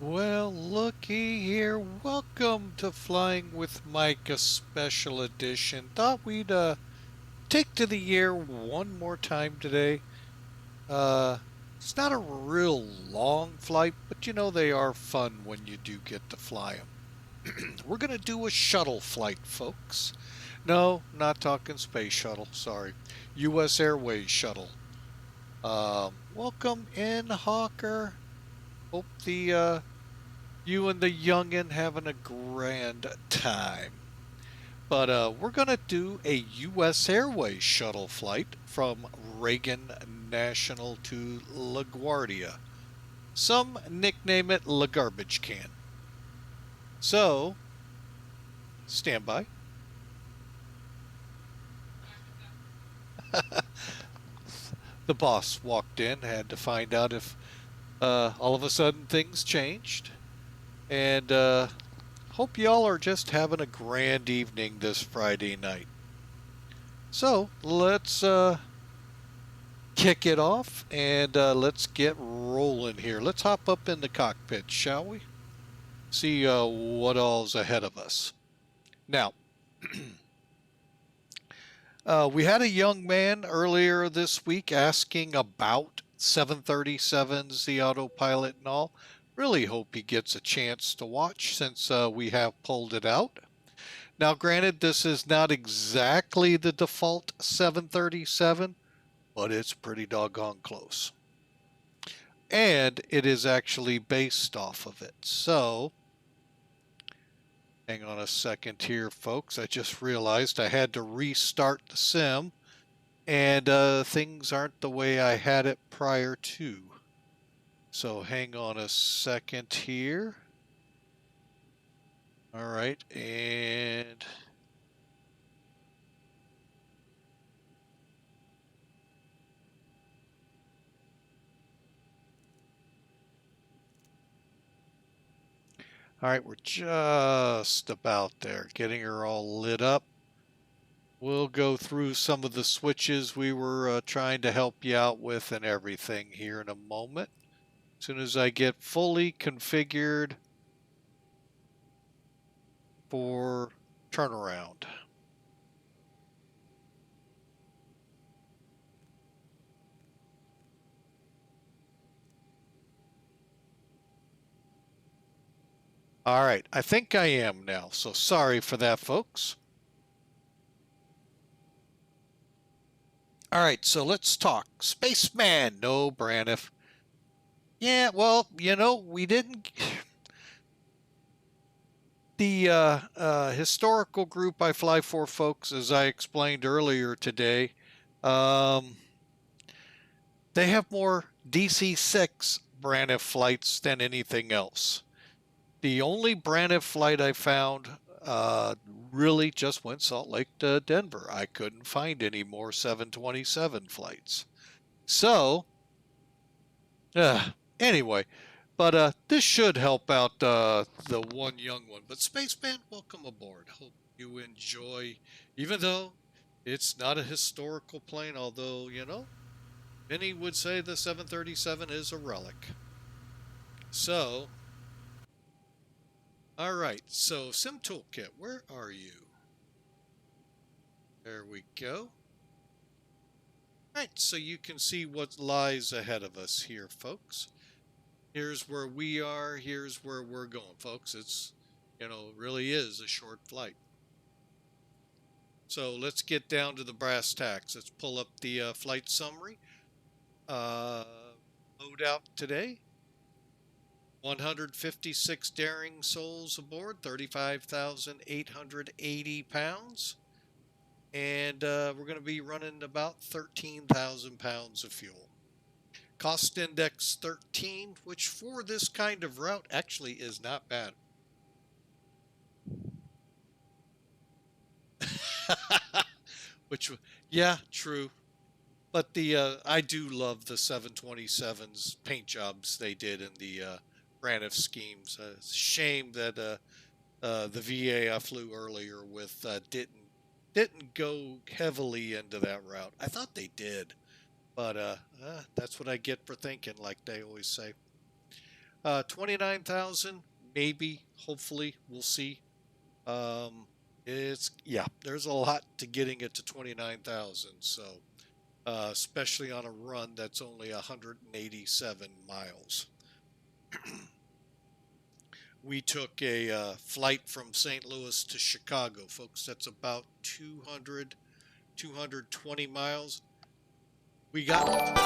Well, looky here. Welcome to Flying with Mike, a special edition. Thought we'd take to the air one more time today. Uh, it's not a real long flight, but you know they are fun when you do get to fly them. We're gonna do a shuttle flight, folks. No, not talking space shuttle. Sorry, U.S. Airways shuttle. Welcome in, Hawker. Hope the you and the youngin having a grand time. But we're going to do a U.S. Airways shuttle flight from Reagan National to LaGuardia. Some nickname it La Garbage Can. So, stand by. The boss walked in, had to find out if all of a sudden things changed. And hope y'all are just having a grand evening this Friday night. So, let's kick it off and let's get rolling here. Let's hop up in the cockpit, shall we? See what all's ahead of us. Now, we had a young man earlier this week asking about 737s, the autopilot and all. Really hope he gets a chance to watch since we have pulled it out. Now, granted, this is not exactly the default 737, but it's pretty doggone close. And it is actually based off of it. So, hang on a second here, folks. I just realized I had to restart the sim, and things aren't the way I had it prior to. So, hang on a second here. All right, and all right, we're just about there, getting her all lit up. We'll go through some of the switches we were trying to help you out with and everything here in a moment. As soon as I get fully configured for turnaround. All right, I think I am now, so sorry for that, folks. All right, so let's talk. Spaceman, no, Braniff. Yeah, well, you know, we didn't. The historical group I fly for, folks, as I explained earlier today, um, they have more DC-6 Braniff flights than anything else. The only Braniff flight I found really just went Salt Lake to Denver. I couldn't find any more 727 flights. So, anyway, but this should help out the one young one. But Spaceman, welcome aboard. Hope you enjoy, even though it's not a historical plane, although, you know, many would say the 737 is a relic. So, all right, so Sim Toolkit, where are you? There we go. All right, so you can see what lies ahead of us here, folks. Here's where we are, here's where we're going, folks. It's, you know, really is a short flight. So let's get down to the brass tacks. Let's pull up the flight summary. Load out today. 156 daring souls aboard, 35,880 pounds. And we're going to be running about 13,000 pounds of fuel. Cost index 13, which for this kind of route actually is not bad. Which, yeah, true. But the I do love the 727's paint jobs they did in the Braniff schemes. It's a shame that the VA I flew earlier with didn't go heavily into that route. I thought they did, but that's what I get for thinking, like they always say. 29,000, maybe, hopefully, we'll see. Yeah, there's a lot to getting it to 29,000. So, especially on a run that's only 187 miles. We took a flight from St. Louis to Chicago, folks. That's about 220 miles. We got about it.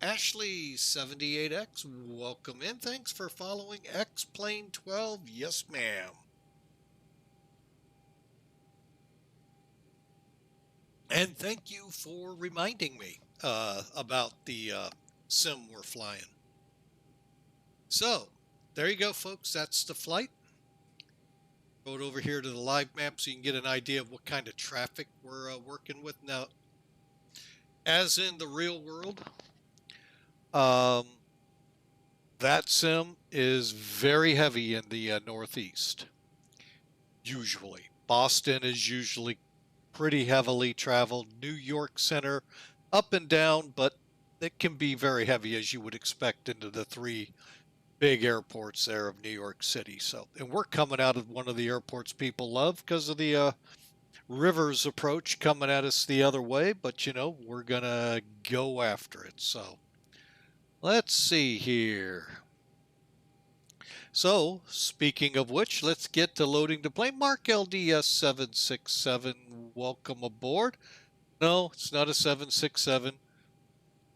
Ashley 78X, welcome in. Thanks for following X Plane 12. Yes, ma'am. And thank you for reminding me about the sim we're flying. So, there you go, folks. That's the flight. Go over here to the live map so you can get an idea of what kind of traffic we're working with. Now, as in the real world, VATSIM is very heavy in the Northeast, usually. Boston is usually pretty heavily traveled. New York Center, up and down, but it can be very heavy, as you would expect, into the three big airports there of New York City. So, and we're coming out of one of the airports people love because of the rivers approach coming at us the other way, but you know, we're gonna go after it. So let's see here. So speaking of which, let's get to loading the plane. Mark LDS767, welcome aboard. No, it's not a 767.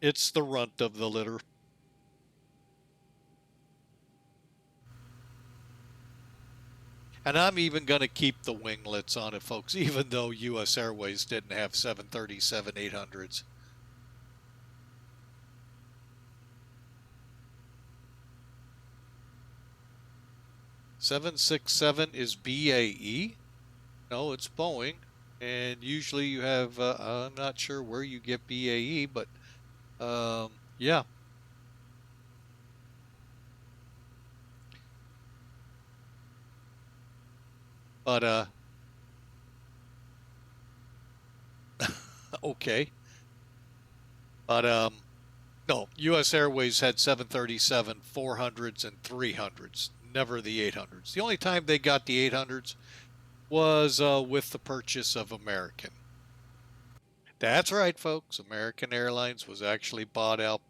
It's the runt of the litter. And I'm even going to keep the winglets on it, folks, even though U.S. Airways didn't have 737-800s. "767 is BAE? No, it's Boeing. And usually you have, I'm not sure where you get BAE, but yeah. But, okay. But, no, U.S. Airways had 737 400s and 300s, never the 800s. The only time they got the 800s was with the purchase of American. That's right, folks. American Airlines was actually bought out.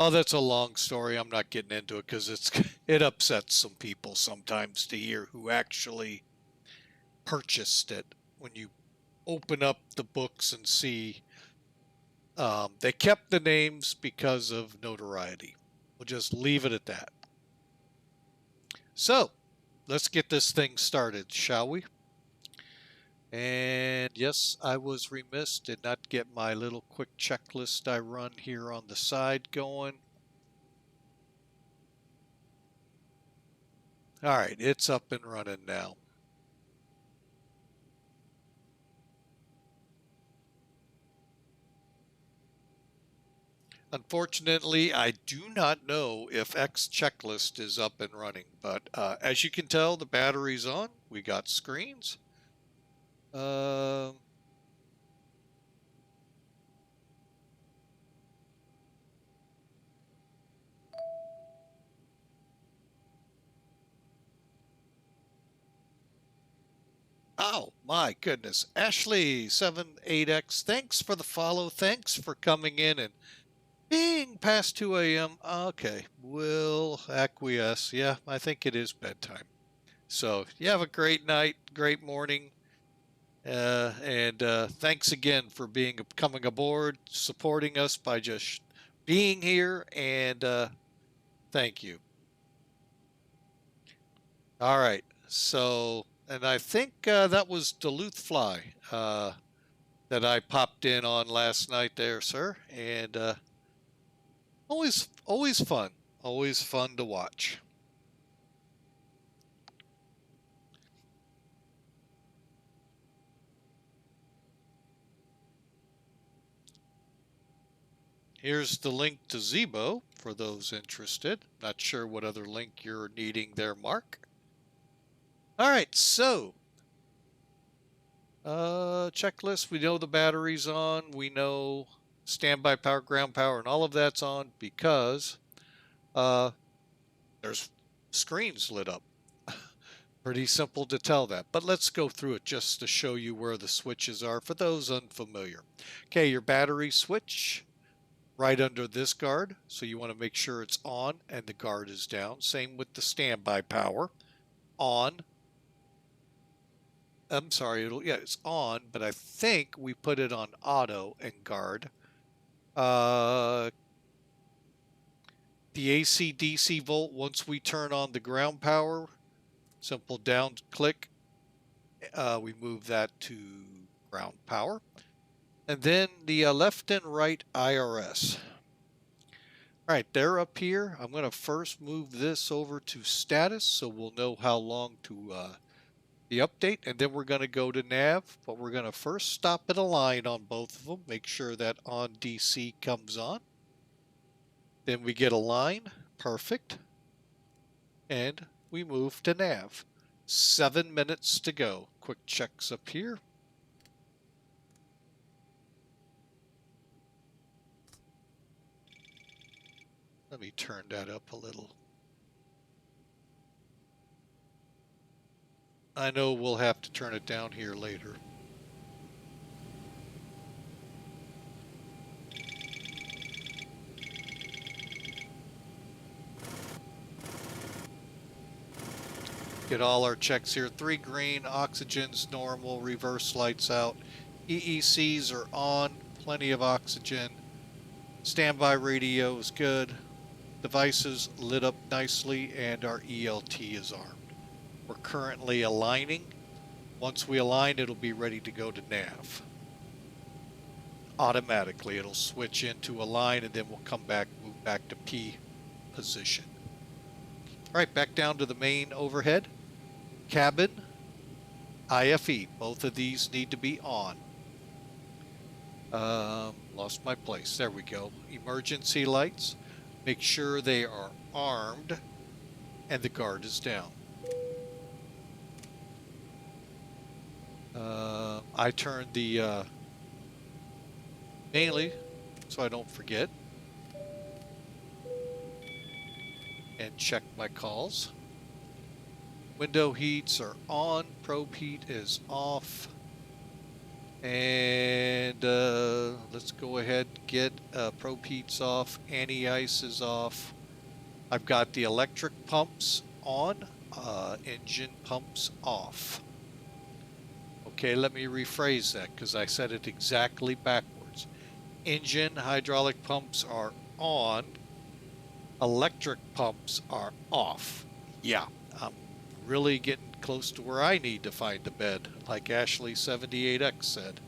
Oh, that's a long story. I'm not getting into it because it upsets some people sometimes to hear who actually purchased it. When you open up the books and see they kept the names because of notoriety. We'll just leave it at that. So, let's get this thing started, shall we? And yes, I was remiss, did not get my little quick checklist I run here on the side going. All right, it's up and running now. Unfortunately, I do not know if X checklist is up and running, but as you can tell, the battery's on. We got screens. Oh, my goodness. Ashley78X, thanks for the follow. Thanks for coming in and being past 2 a.m. Okay, we'll acquiesce. Yeah, I think it is bedtime. So you have a great night, great morning. And thanks again for coming aboard, supporting us by just being here, and thank you. All right, so, and I think that was Duluth Fly that I popped in on last night there, sir, and always fun to watch. Here's the link to Zibo for those interested. Not sure what other link you're needing there, Mark. All right, so checklist. We know the battery's on. We know standby power, ground power, and all of that's on because there's screens lit up. Pretty simple to tell that, but let's go through it just to show you where the switches are for those unfamiliar. Okay, your battery switch right under this guard, so you want to make sure it's on and the guard is down. Same with the standby power, on. I'm sorry, it's on, but I think we put it on auto and guard. The AC DC volt, once we turn on the ground power, simple down click, we move that to ground power. And then the left and right IRS. All right, they're up here. I'm going to first move this over to status so we'll know how long to the update, and then we're going to go to nav, but we're going to first stop at a line on both of them, make sure that on DC comes on. Then we get a line, perfect, and we move to nav. 7 minutes to go. Quick checks up here. Let me turn that up a little. I know we'll have to turn it down here later. Get all our checks here. 3 green, oxygen's normal, reverse lights out. EECs are on, plenty of oxygen. Standby radio is good. Devices lit up nicely, and our ELT is armed. We're currently aligning. Once we align, it'll be ready to go to nav. Automatically, it'll switch into a line, and then we'll come back, move back to P position. All right, back down to the main overhead. Cabin, IFE. Both of these need to be on. Lost my place. There we go. Emergency lights. Make sure they are armed and the guard is down. I turned the mainly so I don't forget, and check my calls. Window heats are on, probe heat is off, and let's go ahead and get probe heats off, anti-ice is off. I've got the electric pumps on, engine pumps off. Okay, let me rephrase that because I said it exactly backwards. Engine hydraulic pumps are on, electric pumps are off. Yeah, I'm really getting close to where I need to find a bed, like Ashley 78X said.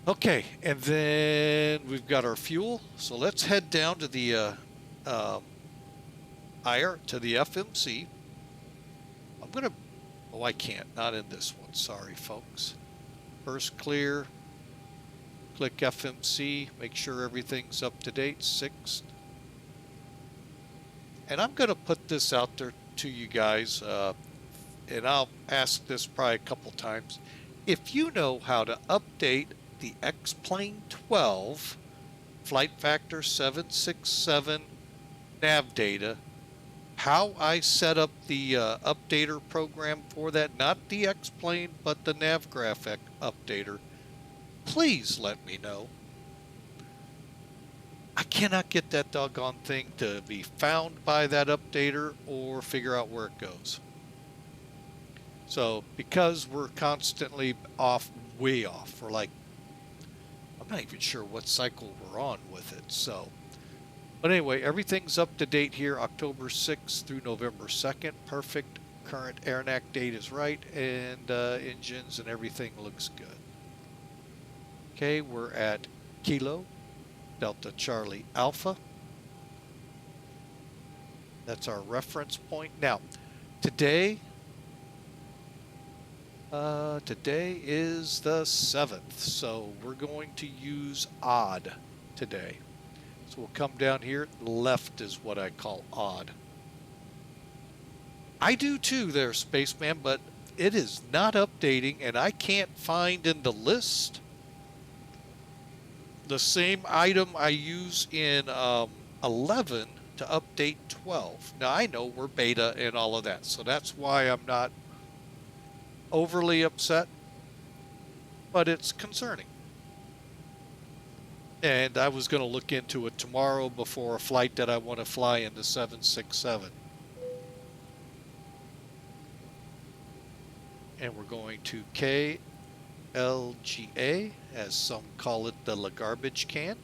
Okay, and then we've got our fuel. So let's head down to the to the FMC. I'm gonna, oh, I can't, not in this one. Sorry, folks. First clear, click FMC, make sure everything's up to date, 6. And I'm gonna put this out there to you guys, and I'll ask this probably a couple times. If you know how to update the X-Plane 12 Flight Factor 767 nav data, how I set up the updater program for that, not the X-Plane, but the NavGraph updater, please let me know. I cannot get that doggone thing to be found by that updater or figure out where it goes. So, because we're constantly off, way off, we're like, I'm not even sure what cycle we're on with it, so. But anyway, everything's up to date here, October 6th through November 2nd. Perfect. Current AirNac date is right, and engines and everything looks good. Okay, we're at Kilo, Delta Charlie Alpha. That's our reference point. Now, today is the 7th, so we're going to use odd today. So we'll come down here. Left is what I call odd. I do too there, Spaceman, but it is not updating, and I can't find in the list the same item I use in 11 to update 12. Now, I know we're beta and all of that, so that's why I'm not overly upset, but it's concerning. And I was going to look into it tomorrow before a flight that I want to fly in the 767. And we're going to KLGA, as some call it, the LaGuardia can.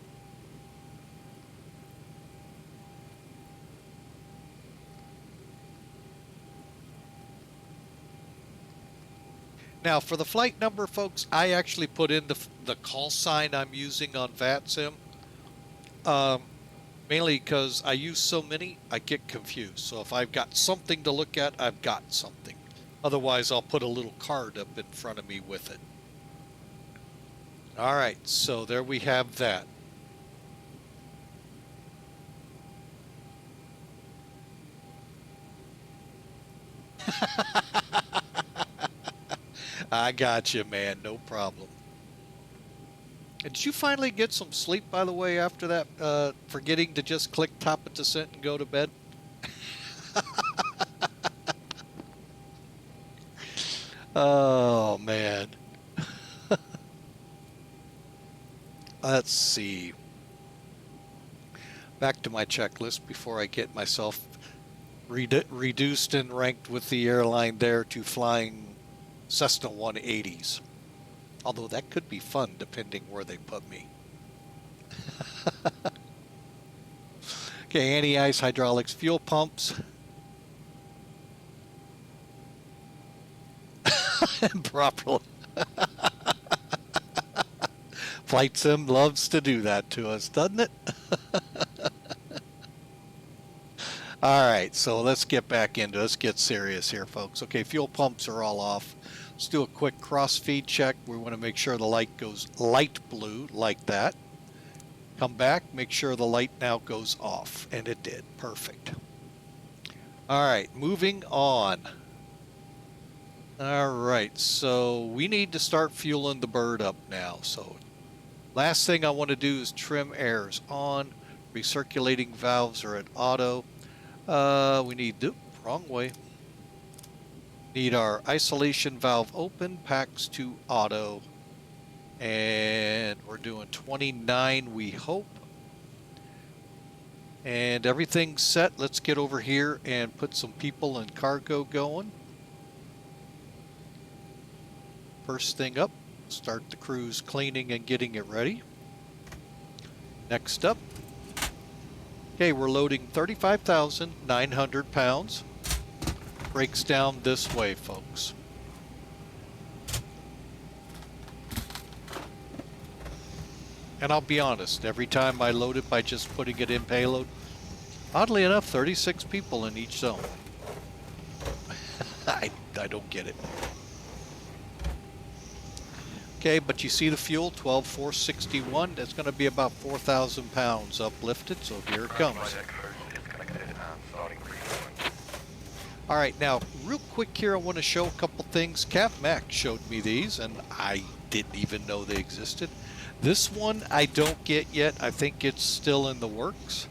Now, for the flight number, folks, I actually put in the call sign I'm using on VATSIM, mainly because I use so many, I get confused. So if I've got something to look at, I've got something. Otherwise, I'll put a little card up in front of me with it. All right, so there we have that. I got you, man. No problem. Did you finally get some sleep, by the way, after that, forgetting to just click top of descent and go to bed? Oh, man. Let's see. Back to my checklist before I get myself reduced and ranked with the airline there to flying Cessna 180s. Although that could be fun depending where they put me. Okay, anti-ice, hydraulics, fuel pumps. Properly. Flight Sim loves to do that to us, doesn't it? All right, so let's get back into it. Let's get serious here, folks. Okay, fuel pumps are all off. Let's do a quick cross-feed check. We want to make sure the light goes light blue like that. Come back, make sure the light now goes off, and it did. Perfect. All right, moving on. All right, so we need to start fueling the bird up now. So last thing I want to do is trim airs on. Recirculating valves are at auto. We need the wrong way. Need our isolation valve open, packs to auto, and we're doing 29, we hope. And everything's set. Let's get over here and put some people and cargo going. First thing up, start the cruise cleaning and getting it ready. Next up, okay, we're loading 35,900 pounds. Breaks down this way, folks. And I'll be honest, every time I load it by just putting it in payload, oddly enough, 36 people in each zone. I don't get it. Okay, but you see the fuel, 12,461. That's going to be about 4,000 pounds uplifted, so here it comes. All right, now, real quick here, I want to show a couple things. Cap Mac showed me these, and I didn't even know they existed. This one I don't get yet. I think it's still in the works.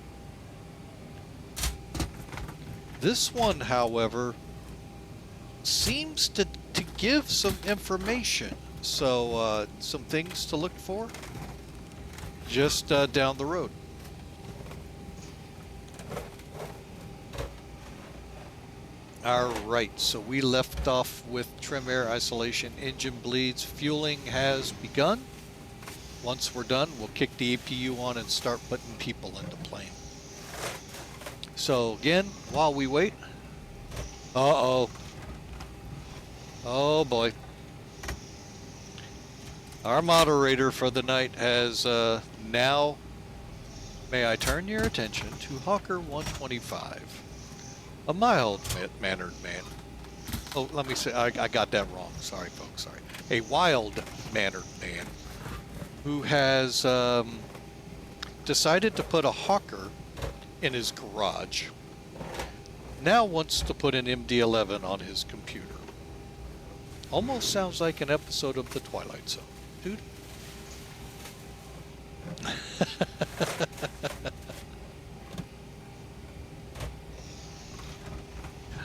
This one, however, seems to give some information. So, some things to look for just down the road. All right, so we left off with trim air isolation, engine bleeds, fueling has begun. Once we're done, we'll kick the APU on and start putting people in the plane. So again, while we wait, oh boy. Our moderator for the night has now, may I turn your attention to Hawker 125. A mild-mannered man. Oh, let me say, I got that wrong. Sorry, folks, sorry. A wild-mannered man who has decided to put a Hawker in his garage. Now wants to put an MD-11 on his computer. Almost sounds like an episode of The Twilight Zone, dude.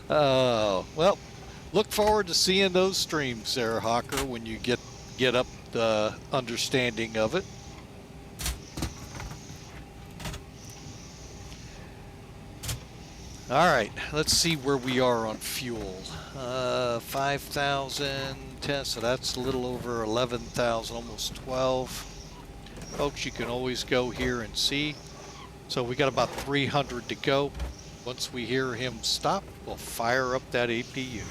Oh, well, look forward to seeing those streams there, Hawker, when you get up the understanding of it. All right, let's see where we are on fuel. 5,010, so that's a little over 11,000, almost 12. Folks, you can always go here and see. So we got about 300 to go. Once we hear him stop, we'll fire up that APU.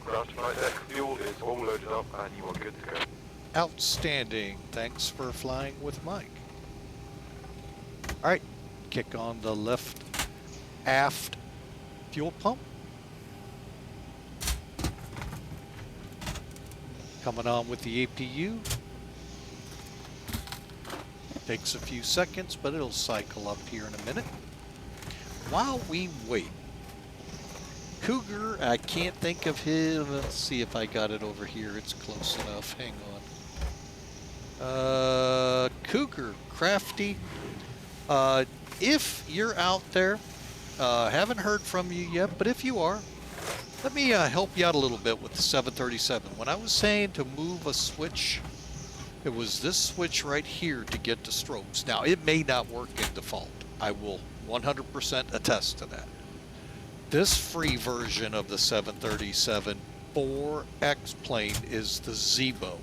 Ground flight deck fuel is all loaded up and you are good to go. Outstanding. Thanks for flying with Mike. All right, kick on the left aft fuel pump. Coming on with the APU. Takes a few seconds, but it'll cycle up here in a minute. While we wait, Cougar, I can't think of his. Let's see if I got it over here. It's close enough. Hang on. Cougar, Crafty. If you're out there, haven't heard from you yet, but if you are, let me help you out a little bit with the 737. When I was saying to move a switch, it was this switch right here to get to strobes. Now, it may not work in default. I will 100% attest to that. This free version of the 737 4X plane is the Zibo.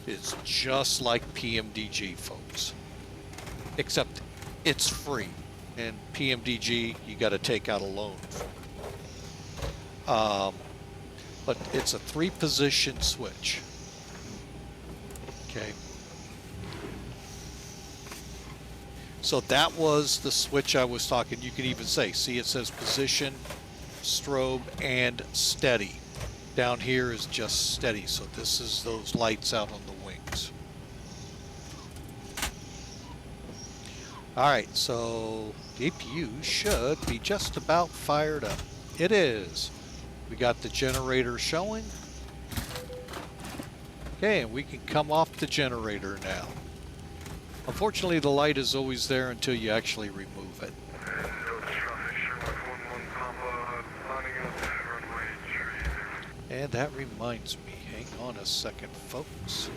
It's just like PMDG, folks. Except it's free. And PMDG, you got to take out a loan for. But it's a 3-position switch. Okay. So that was the switch I was talking. You can even say, see, it says position, strobe, and steady. Down here is just steady. So this is those lights out on the wings. All right, so the APU should be just about fired up. It is. We got the generator showing. Okay, and we can come off the generator now. Unfortunately, the light is always there until you actually remove it. And that reminds me, hang on a second, folks.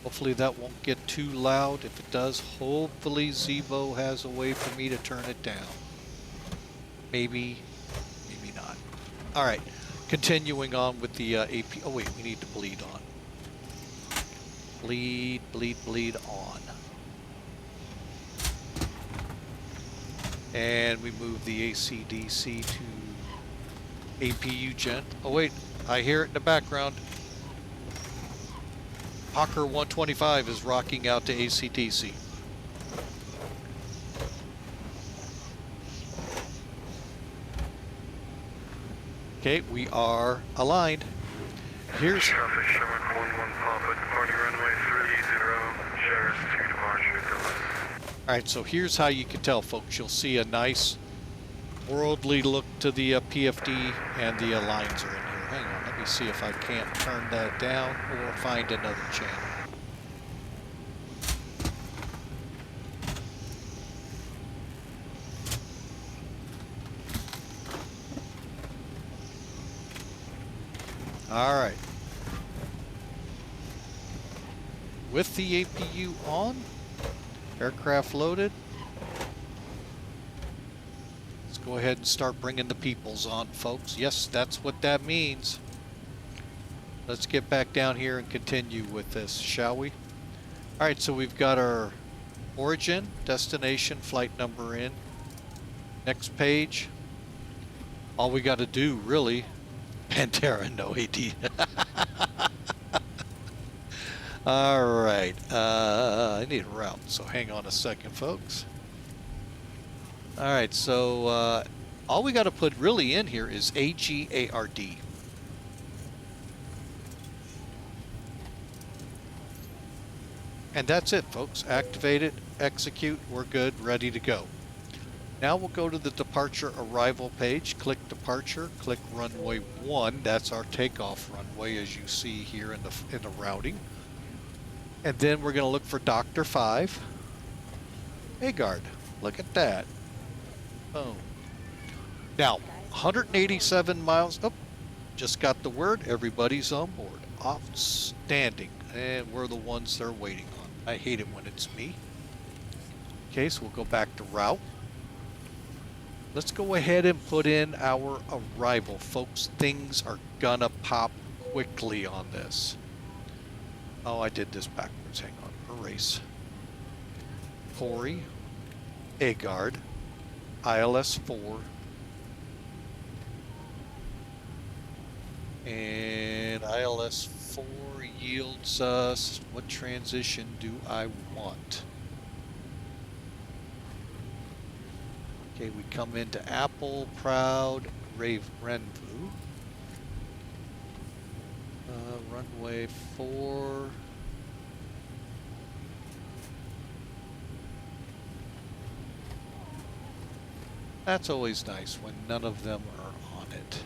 Hopefully that won't get too loud. If it does, hopefully Zibo has a way for me to turn it down. Maybe, maybe not. All right, continuing on with the AP. Oh wait, we need to bleed on. Bleed, bleed, bleed on. And we move the AC/DC to APU gen. Oh wait, I hear it in the background. Hawker 125 is rocking out to AC/DC. Okay, we are aligned. Here's Traffic Sherman 11 Papa, departing runway 30, Sheriff 2 departure. Alright, so here's how you can tell, folks. You'll see a nice worldly look to the PFD, and the lines are in here. Hang on, let me see if I can't turn that down or find another channel. All right. With the APU on, aircraft loaded, let's go ahead and start bringing the peoples on, folks. Yes, that's what that means. Let's get back down here and continue with this, shall we? All right, so we've got our origin, destination, flight number in. Next page. All we got to do, really, Pantera, no AD. All right, I need a route, so hang on a second, folks. All right, so all we got to put really in here is AGARD. And that's it, folks. Activate it, execute, we're good, ready to go. Now we'll go to the departure arrival page, click departure, click runway 1. That's our takeoff runway as you see here in the routing. And then we're going to look for Doctor 5. Hey guard, look at that. Boom. Now, 187 miles. Oh, just got the word. Everybody's on board. Outstanding. And we're the ones they're waiting on. I hate it when it's me. Okay, so we'll go back to route. Let's go ahead and put in our arrival, folks. Things are gonna pop quickly on this. Oh, I did this backwards. Hang on. Erase. Corey, Agard, ILS-4, and ILS-4 yields us, what transition do I want? Okay, we come into Apple, Proud, Renvu. Runway 4. That's always nice when none of them are on it.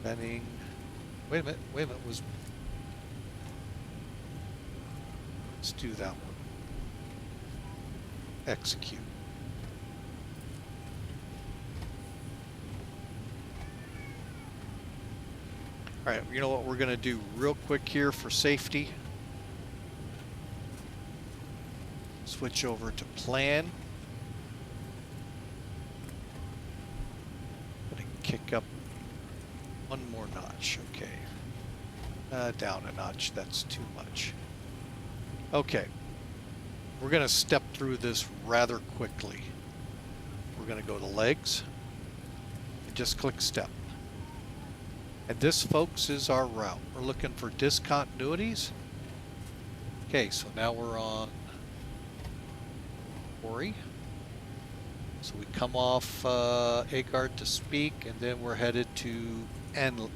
Benning. Wait a minute, let's do that one. Execute. All right, you know what we're going to do real quick here for safety? Switch over to plan. Gonna kick up one more notch, okay. Down a notch, that's too much. Okay, we're gonna step through this rather quickly. We're gonna go to legs and just click step. And this, folks, is our route. We're looking for discontinuities. Okay, so now we're on Corey. So we come off Agard to speak, and then we're headed to ENO.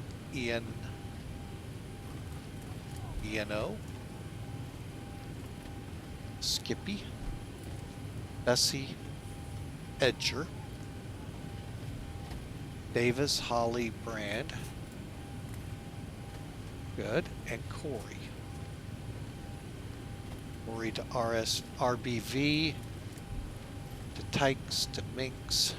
Skippy. Bessie. Edger. Davis, Holly, Brand. Good. And Corey. Corey to RBV. To Tykes, to Minx.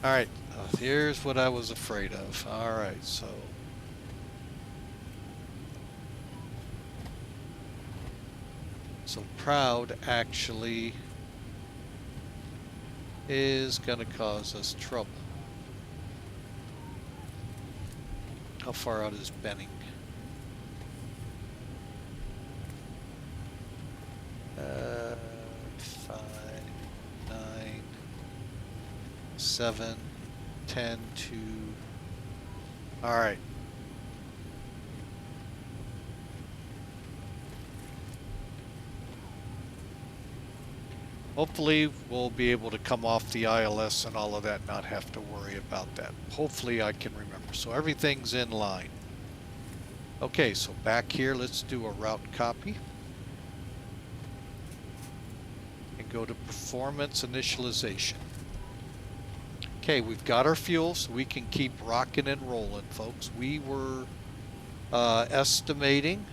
All right, here's what I was afraid of. All right, so Proud actually is going to cause us trouble. How far out is Benning? 5, 9, 7, 10 to... All right. Hopefully we'll be able to come off the ILS and all of that, not have to worry about that. Hopefully I can remember. So everything's in line. Okay, so back here, let's do a route copy. And go to performance initialization. Okay, we've got our fuel, so we can keep rocking and rolling, folks. We were estimating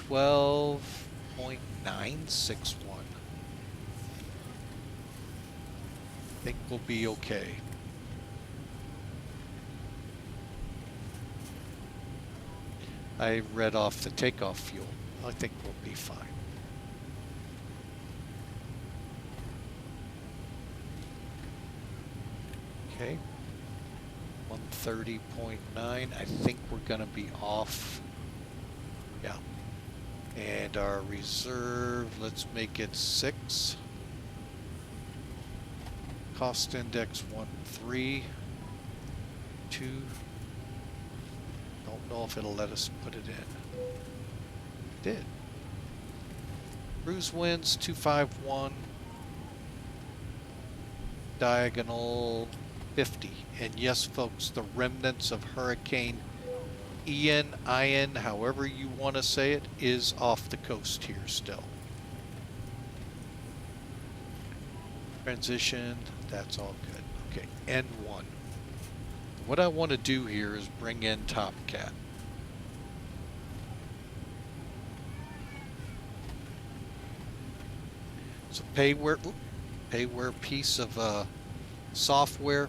12.961. I think we'll be okay. I read off the takeoff fuel. I think we'll be fine. Okay. 130.9. I think we're going to be off. Yeah. And our reserve, let's make it 6. Cost index 13. 2. Don't know if it'll let us put it in. It did. Cruise winds 251. Diagonal 50. And yes, folks, the remnants of Hurricane Ian, however you want to say it, is off the coast here still. Transition, that's all good. Okay, N1. What I want to do here is bring in Tomcat. So payware piece of software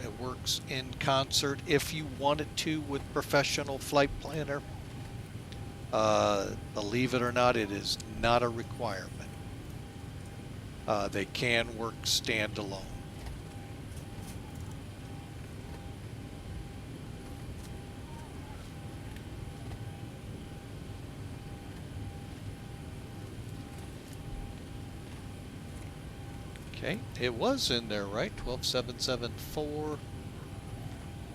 that works in concert if you want it to with Professional Flight Planner. Believe it or not, it is not a requirement. They can work standalone. Okay, it was in there, right? 12774.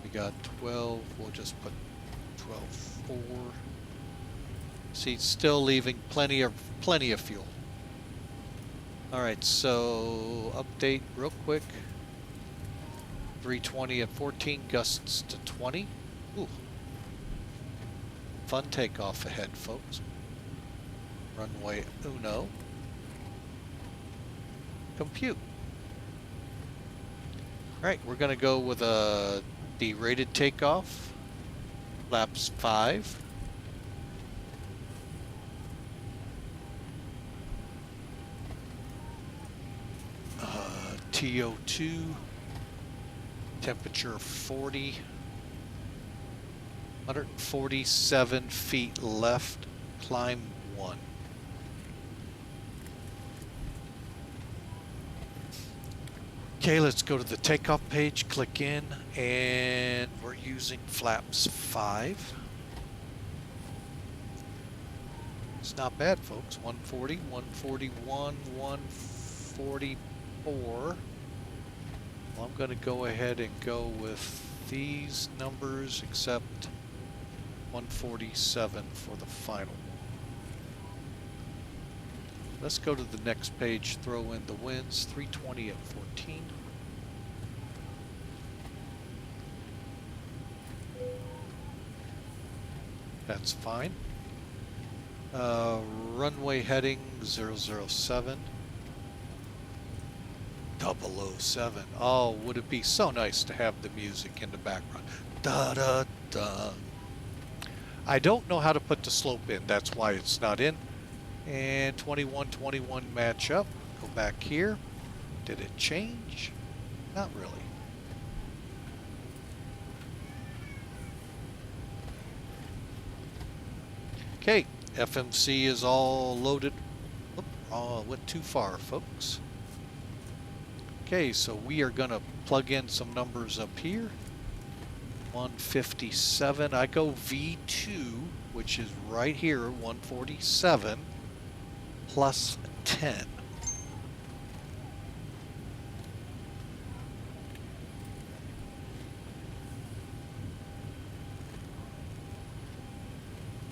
We got 12. We'll just put 12.4. See, still leaving plenty of fuel. All right, so update real quick. 320 at 14, gusts to 20. Ooh. Fun takeoff ahead, folks. Runway Uno. Compute. All right, we're going to go with a derated takeoff. Flaps 5. TO2. Temperature 40. 147 feet left. Climb 1. Okay, let's go to the takeoff page, click in, and we're using flaps 5. It's not bad, folks. 140, 141, 144. Well, I'm going to go ahead and go with these numbers, except 147 for the final one. Let's go to the next page, throw in the winds, 320 at 14. That's fine. Runway heading 007. 007. Oh, would it be so nice to have the music in the background. Da da da. I don't know how to put the slope in, that's why it's not in. And 2121 match up. Go back here. Did it change? Not really. Okay, FMC is all loaded. Oop, went too far, folks. Okay, so we are going to plug in some numbers up here. 157. I go V2, which is right here, 147. Plus 10.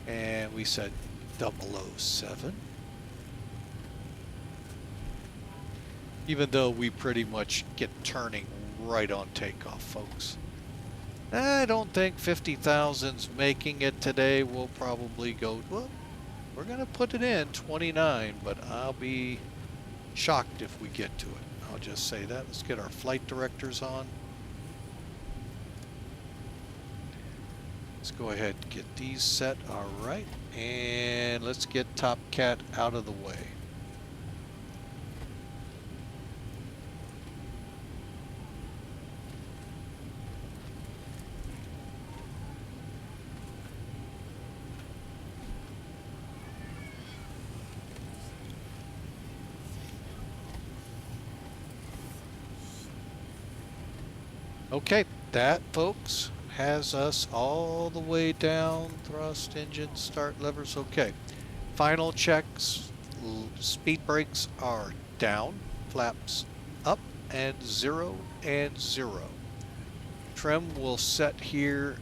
And we said 007. Even though we pretty much get turning right on takeoff, folks. I don't think 50,000's making it today. We'll probably go, well, we're going to put it in 29, but I'll be shocked if we get to it. I'll just say that. Let's get our flight directors on. Let's go ahead and get these set. All right. And let's get Tomcat out of the way. Okay, that, folks, has us all the way down. Thrust, engine, start levers. Okay, final checks. Speed brakes are down, flaps up, and 0 and 0. trim will set here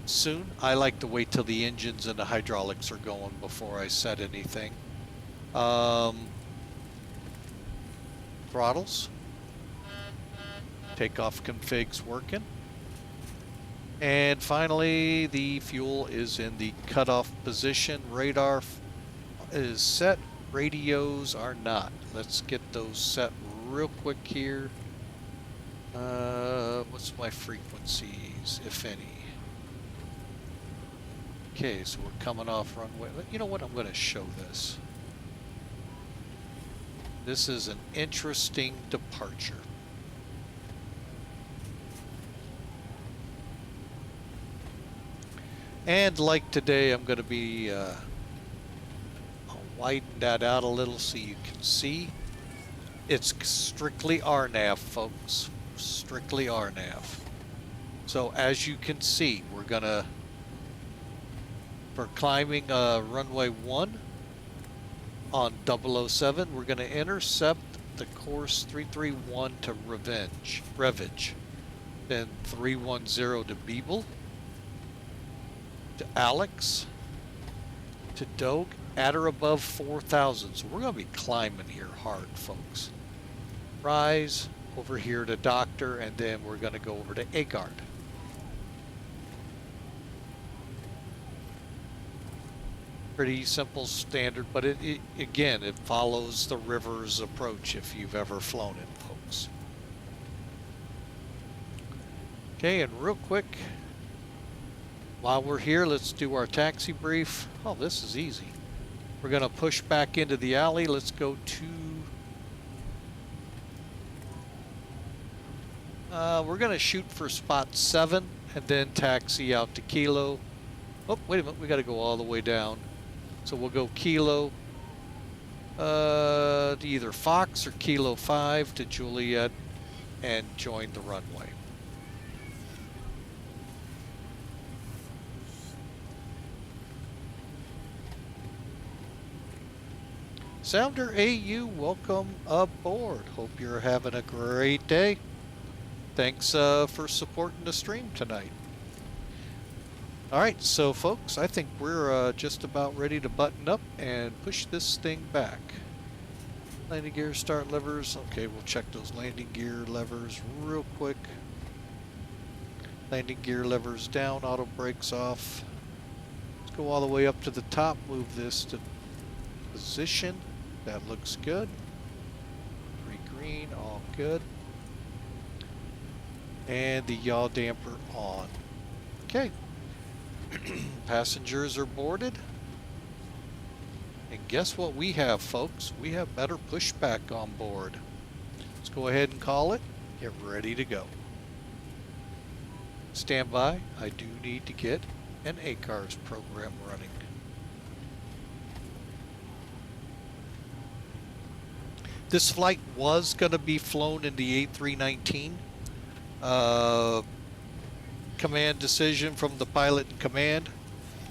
soon. I like to wait till the engines and the hydraulics are going before I set anything. Throttles. Takeoff config's working. And finally, the fuel is in the cutoff position. Radar is set. Radios are not. Let's get those set real quick here. What's my frequencies, if any? Okay, so we're coming off runway. You know what? I'm going to show this. This is an interesting departure. And like today, I'm going to be I'll widen that out a little so you can see. It's strictly RNAV, folks. Strictly RNAV. So as you can see, we're going to, for climbing runway 1 on 007, we're going to intercept the course 331 to Revenge, then 310 to Beeble, to Alex, to Dogue, at or above 4,000. So we're going to be climbing here hard, folks. Rise over here to Doctor, and then we're going to go over to Agard. Pretty simple, standard, but again, it follows the river's approach if you've ever flown it, folks. Okay, and real quick, while we're here, let's do our taxi brief. Oh, this is easy. We're going to push back into the alley. Let's go to... we're going to shoot for spot 7 and then taxi out to Kilo. Oh, wait a minute. We got to go all the way down. So we'll go Kilo to either Fox or Kilo 5 to Juliet and join the runway. Sounder AU, welcome aboard. Hope you're having a great day. Thanks for supporting the stream tonight. All right, so folks, I think we're just about ready to button up and push this thing back. Landing gear, start levers. Okay, we'll check those landing gear levers real quick. Landing gear levers down, auto brakes off. Let's go all the way up to the top, move this to position. That looks good. Green, all good. And the yaw damper on. Okay. Passengers are boarded. And guess what we have, folks? We have better pushback on board. Let's go ahead and call it. Get ready to go. Stand by. I do need to get an ACARS program running. This flight was going to be flown in the A319. Command decision from the pilot in command.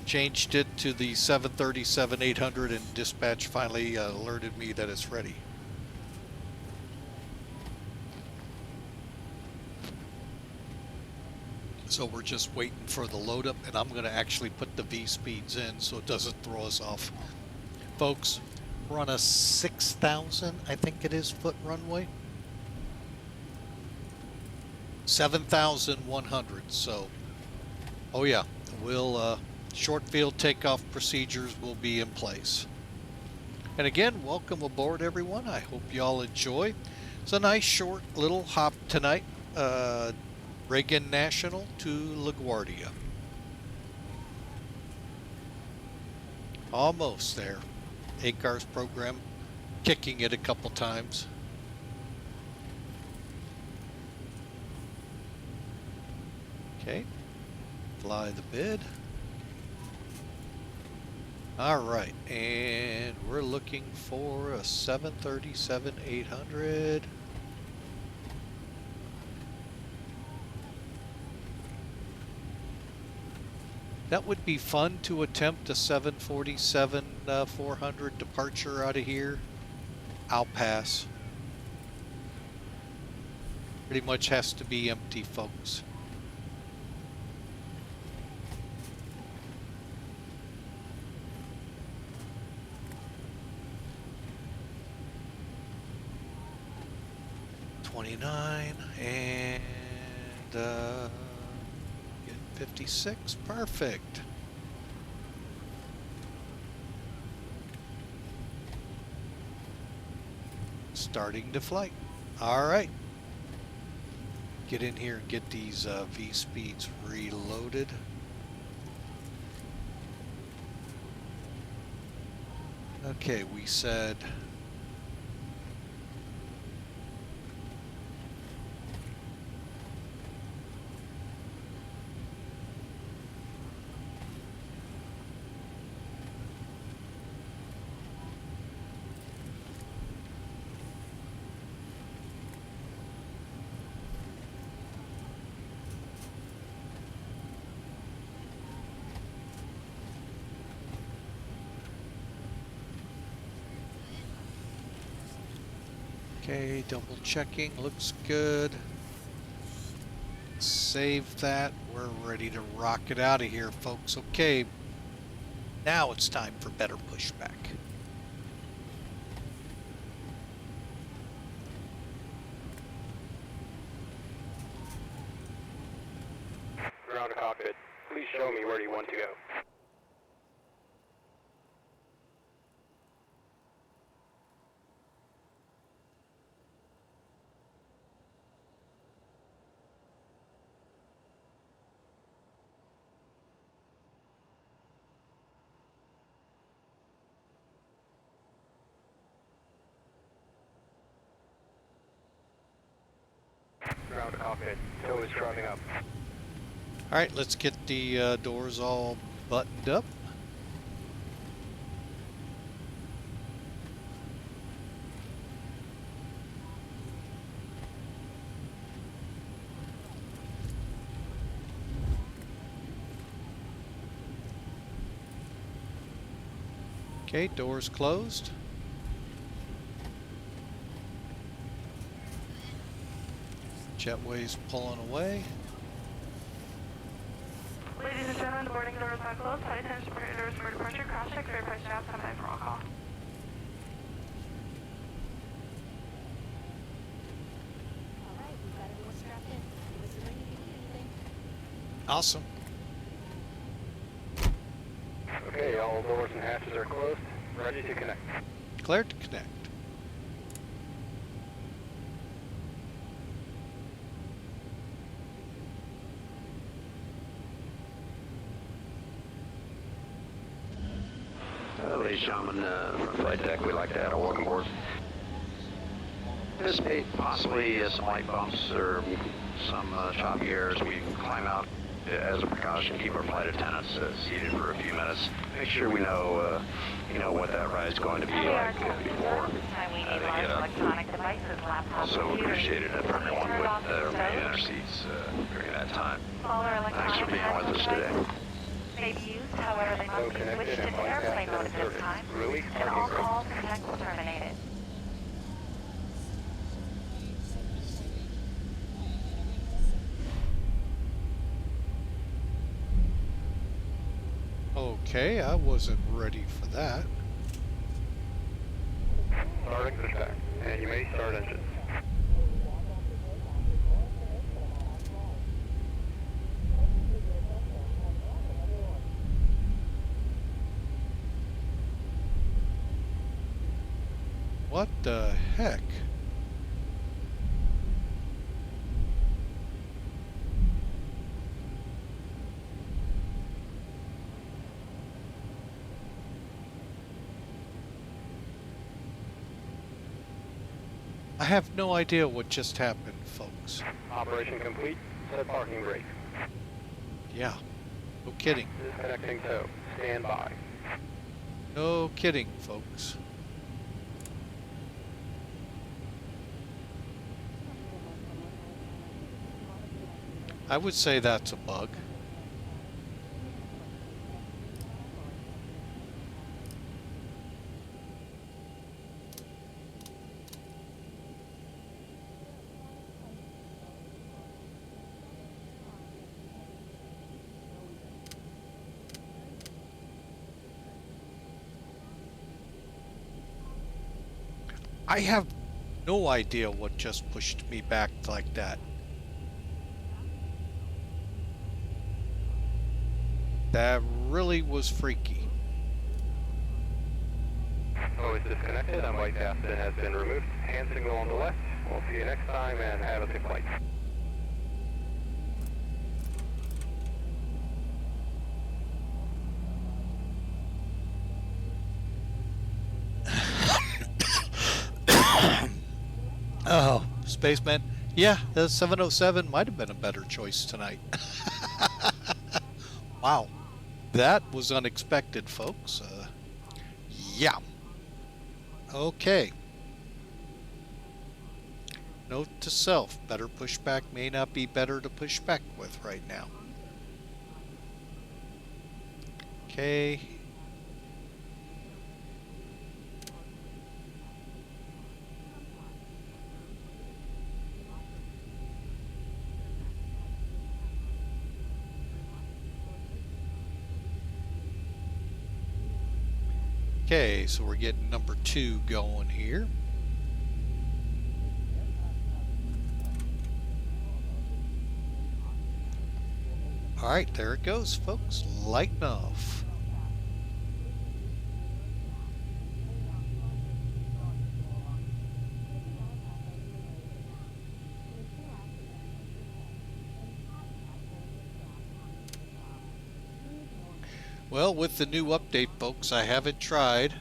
Changed it to the 737-800 and dispatch finally alerted me that it's ready. So we're just waiting for the load up, and I'm going to actually put the V speeds in so it doesn't throw us off. Folks, we're on a 6,000, I think it is, foot runway. 7,100, so, oh yeah, we'll, short field takeoff procedures will be in place. And again, welcome aboard everyone. I hope y'all enjoy. It's a nice short little hop tonight, Reagan National to LaGuardia. Almost there. ACARS program, kicking it a couple times. Okay, fly the bid. All right, and we're looking for a 737-800. That would be fun to attempt a 747-400 departure out of here. I'll pass. Pretty much has to be empty, folks. And get 56, perfect. Starting to flight. All right. Get in here and get these V-speeds reloaded. Okay, we said okay, double checking, looks good. Save that. We're ready to rock it out of here, folks. Okay, now it's time for better pushback. Ground to cockpit. Please show me where you want to go. Ground to cockpit. Tow is driving up. All right, let's get the doors all buttoned up. Okay, doors closed. Jetway's pulling away. Ladies and gentlemen, the boarding doors are closed. Flight attendants prepare doors for departure. Cross check, verify staff, stand by for all call. Alright, we've got everyone strapped in. Give us a ring if you need anything. Awesome. Okay, all doors and hatches are closed. Ready to connect. Cleared to connect. Ladies and gentlemen, from flight deck, we'd like to add a welcome aboard. Anticipate possibly some light bumps or some choppy airs. We can climb out as a precaution, keep our flight attendants seated for a few minutes. Make sure we know, what that ride's going to be like before they get up. Electronic devices, laptops, Also appreciated if everyone would remain in their seats during that time. Thanks for being with us today. May be used, however, they must be switched into airplane mode at this time, and all calls and texts terminated. Okay, I wasn't ready for that. Starting pushback. And you may start engines. What the heck? I have no idea what just happened, folks. Operation complete. Set parking brake. Yeah, no kidding. Disconnecting tow. Stand by. No kidding, folks. I would say that's a bug. I have no idea what just pushed me back like that. That really was freaky. Oh, it's disconnected and white capstan has been removed. Hand signal on the left. We'll see you next time and have a safe flight. Oh, spaceman. Yeah, the 707 might have been a better choice tonight. Wow. That was unexpected, folks. Yeah. Okay. Note to self, better pushback may not be better to push back with right now. Okay. Okay, so we're getting number 2 going here. Alright, there it goes, folks. Lighten off. Well, with the new update, folks, I haven't tried.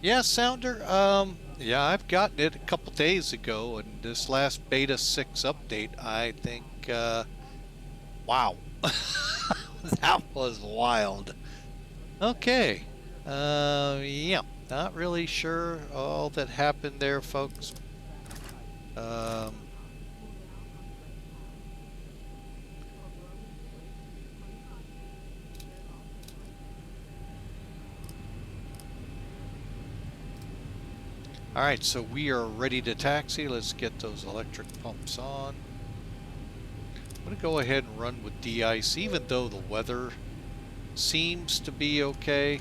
Yeah, Sounder, yeah, I've gotten it a couple days ago, and this last beta 6 update, I think, wow. That was wild. Okay. Yeah, not really sure all that happened there, folks. Alright, so we are ready to taxi. Let's get those electric pumps on. I'm going to go ahead and run with de-ice, even though the weather seems to be okay.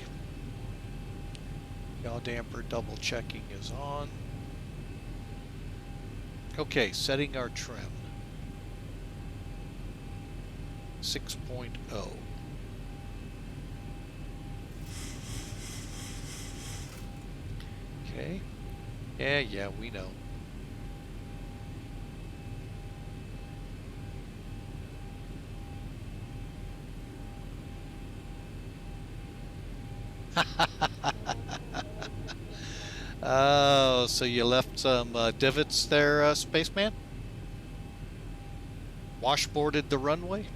Yaw damper double checking is on. Okay, setting our trim. 6.0. Okay. Yeah, we know. Oh, so you left some divots there, spaceman? Washboarded the runway?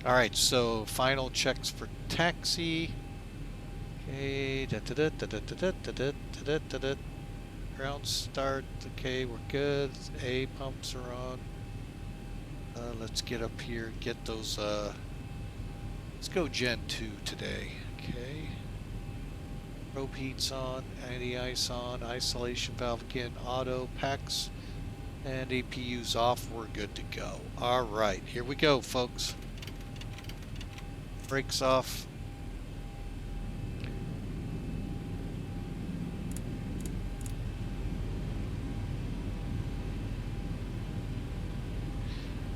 Alright, so final checks for taxi. Okay, ground start. Okay, we're good. A pumps are on. Let's get up here and get those. Let's go Gen 2 today. Okay. Probe heats on, anti-ice on, isolation valve again, auto, packs, and APU's off. We're good to go. All right, here we go, folks. Brakes off.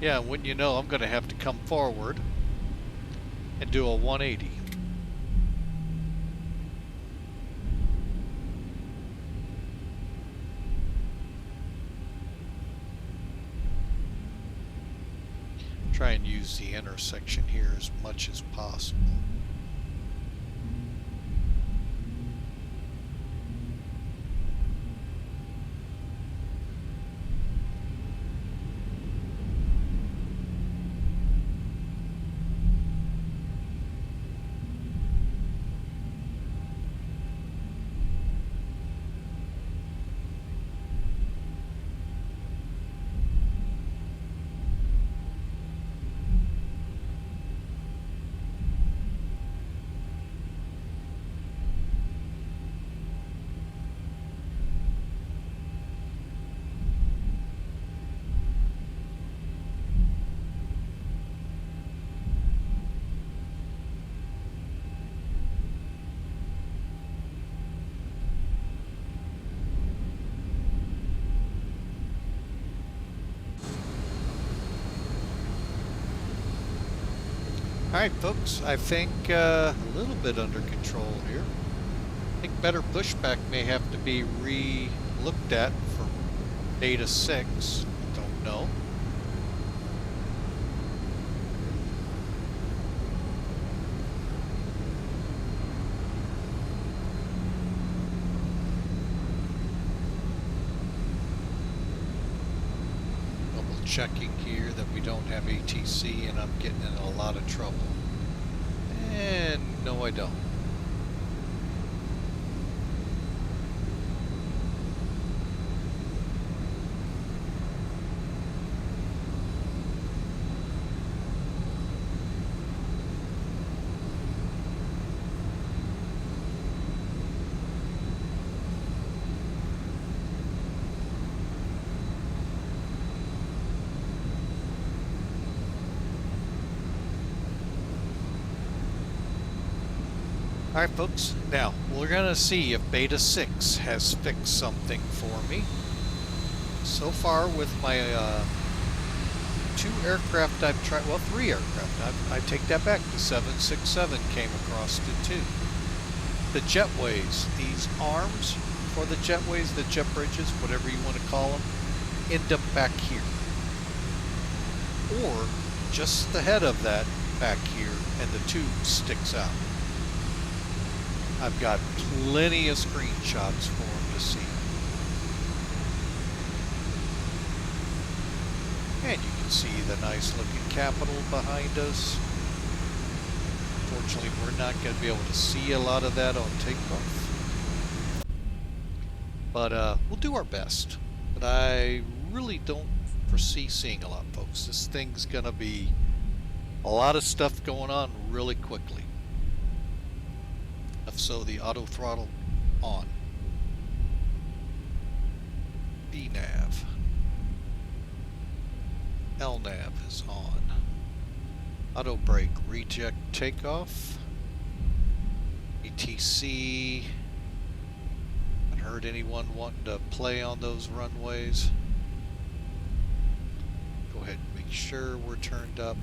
Yeah, wouldn't you know, I'm going to have to come forward and do a 180. Try and use the intersection here as much as possible. Alright folks, I think a little bit under control here. I think better pushback may have to be re-looked at for Beta 6. Don't know. Double checking here that we don't have ATC and I'm getting in a lot of trouble. And no, I don't. Alright folks, now we're gonna see if Beta 6 has fixed something for me. So far with my 2 aircraft I've tried, well 3 aircraft, I take that back, the 767 came across it too. The jetways, these arms for the jetways, the jet bridges, whatever you want to call them, end up back here. Or just the head of that back here and the tube sticks out. I've got plenty of screenshots for them to see. And you can see the nice looking Capitol behind us. Unfortunately, we're not going to be able to see a lot of that on takeoff. But we'll do our best. But I really don't foresee seeing a lot, folks. This thing's going to be a lot of stuff going on really quickly. So the auto throttle on. VNAV. LNAV is on. Auto brake reject takeoff. ATC. Haven't heard anyone wanting to play on those runways. Go ahead and make sure we're turned up.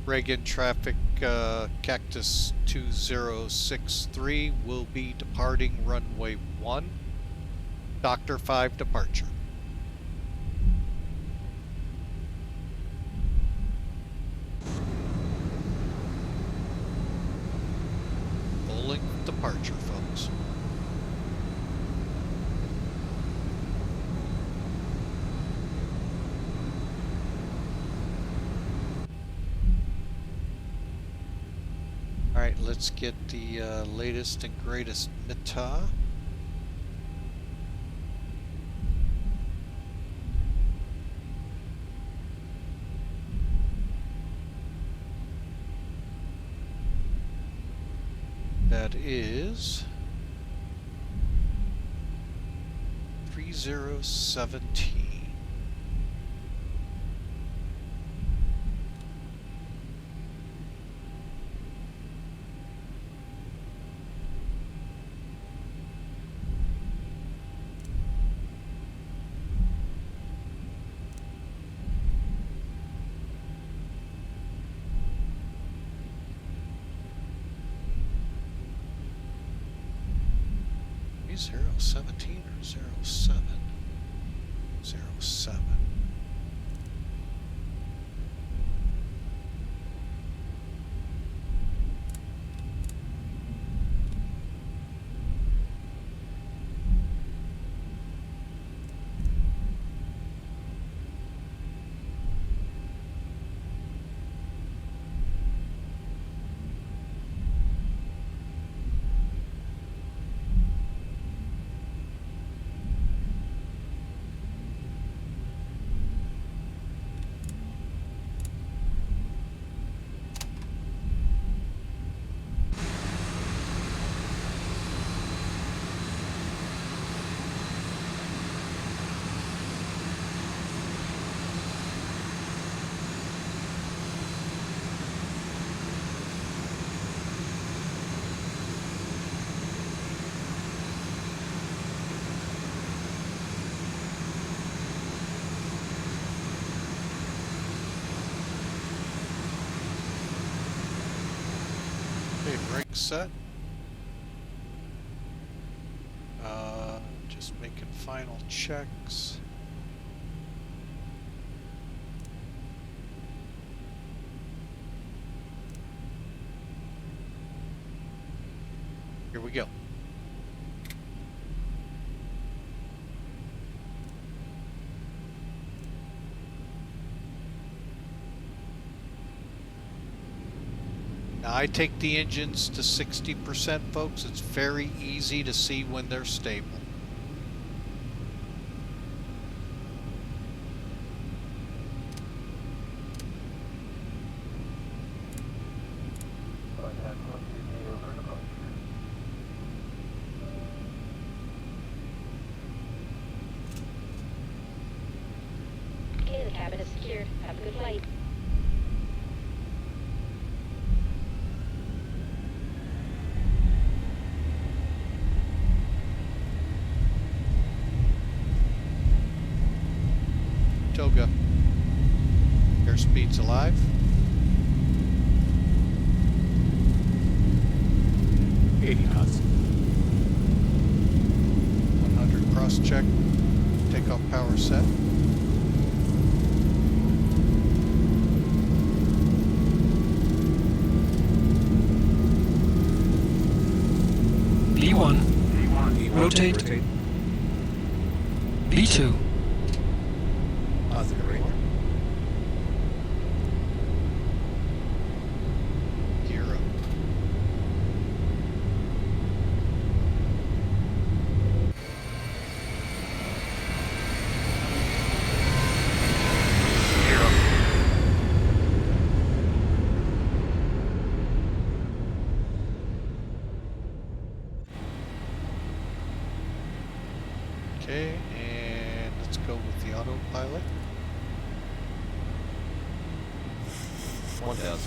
Reagan traffic Cactus 2063 will be departing runway 1, Doctor 5 departure. Full length departure, folks. Alright, let's get the latest and greatest META. That is 3017. Is 017 or 07? 07. Okay, brake set. Just making final checks. Here we go. Now I take the engines to 60%, folks. It's very easy to see when they're stable. Okay, the cabin is secured. Have a good flight. Toga. Airspeed's alive. knots. 100 cross check. Takeoff power set. B1. Rotate. B2. Positive right. Gear up. Okay, and let's go with the autopilot. 1,000.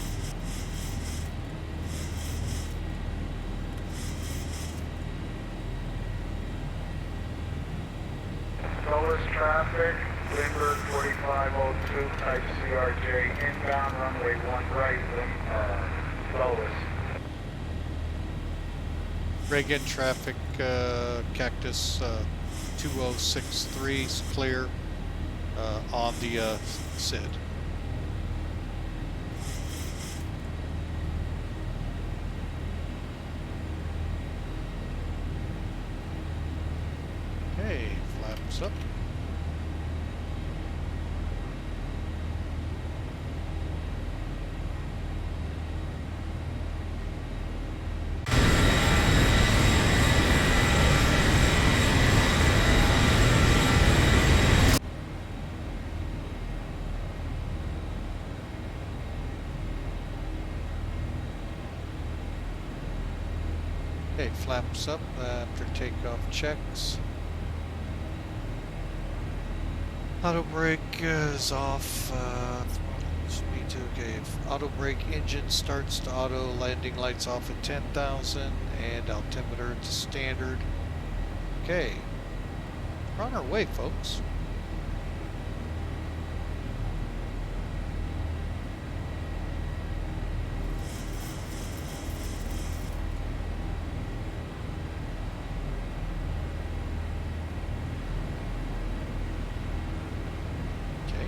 Slowest traffic, Lindbergh 4502, type CRJ, inbound runway 1 right, slowest. Reagan traffic, Cactus 2063 is clear on the SID. Okay, flaps up. Okay, flaps up after takeoff checks. Auto brake is off. Speed to okay. Auto brake engine starts to auto. Landing lights off at 10,000 and altimeter to standard. Okay, we're on our way, folks. Okay.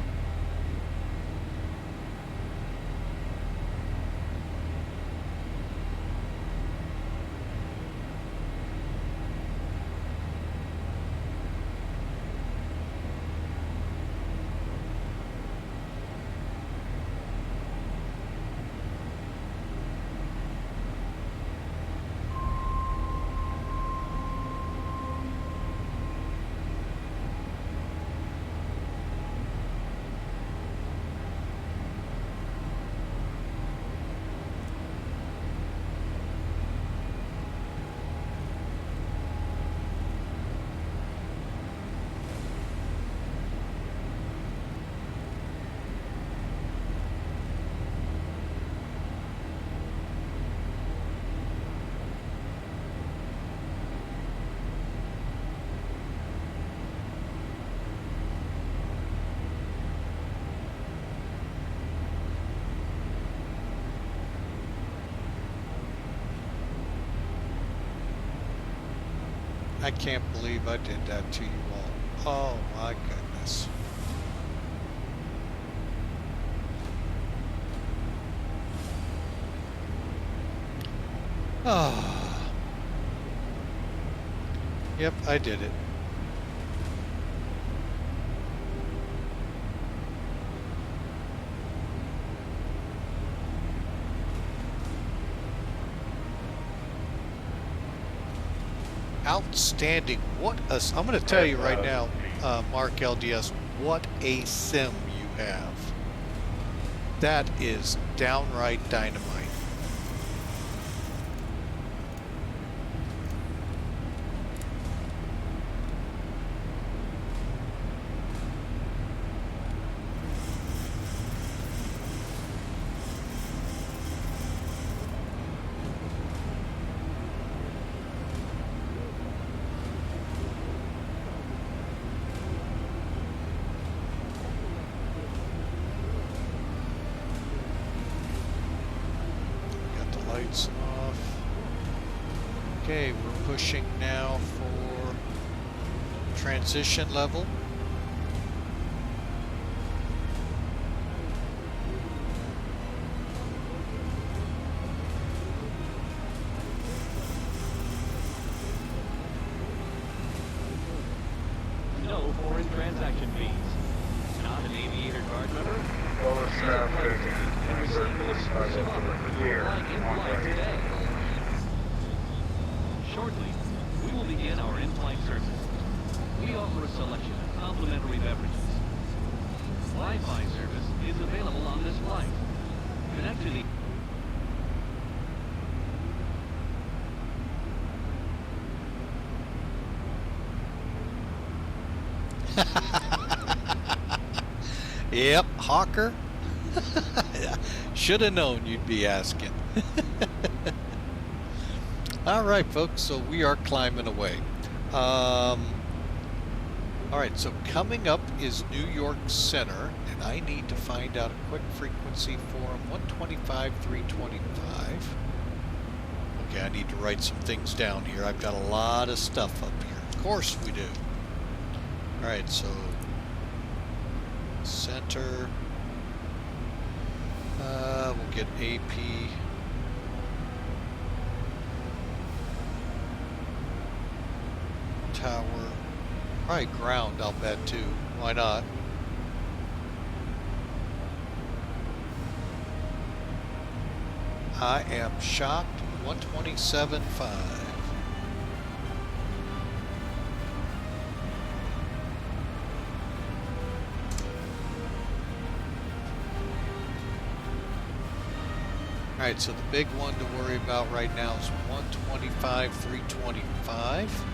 I can't believe I did that to you all. Oh my goodness. Ah. Yep, I did it. Outstanding. What a... I'm going to tell you right now, Mark LDS, what a sim you have. That is downright dynamite. Lights off. Okay, we're pushing now for transition level. No foreign transaction fees. Not an aviator card member? Lowest traffic, Greenberg 4502 here. One right. Shortly, we will begin our in-flight service. We offer a selection of complimentary beverages. Wi-Fi service is available on this flight. Connect to the... Yep, Hawker. Should have known you'd be asking. All right, folks, so we are climbing away. All right, so coming up is New York Center, and I need to find out a quick frequency for them. 125, 325. Okay, I need to write some things down here. I've got a lot of stuff up here. Of course we do. All right, so center. We'll get AP. Tower. Probably ground, I'll bet too. Why not? I am shocked. 127.5. Alright, so the big one to worry about right now is 125, 325.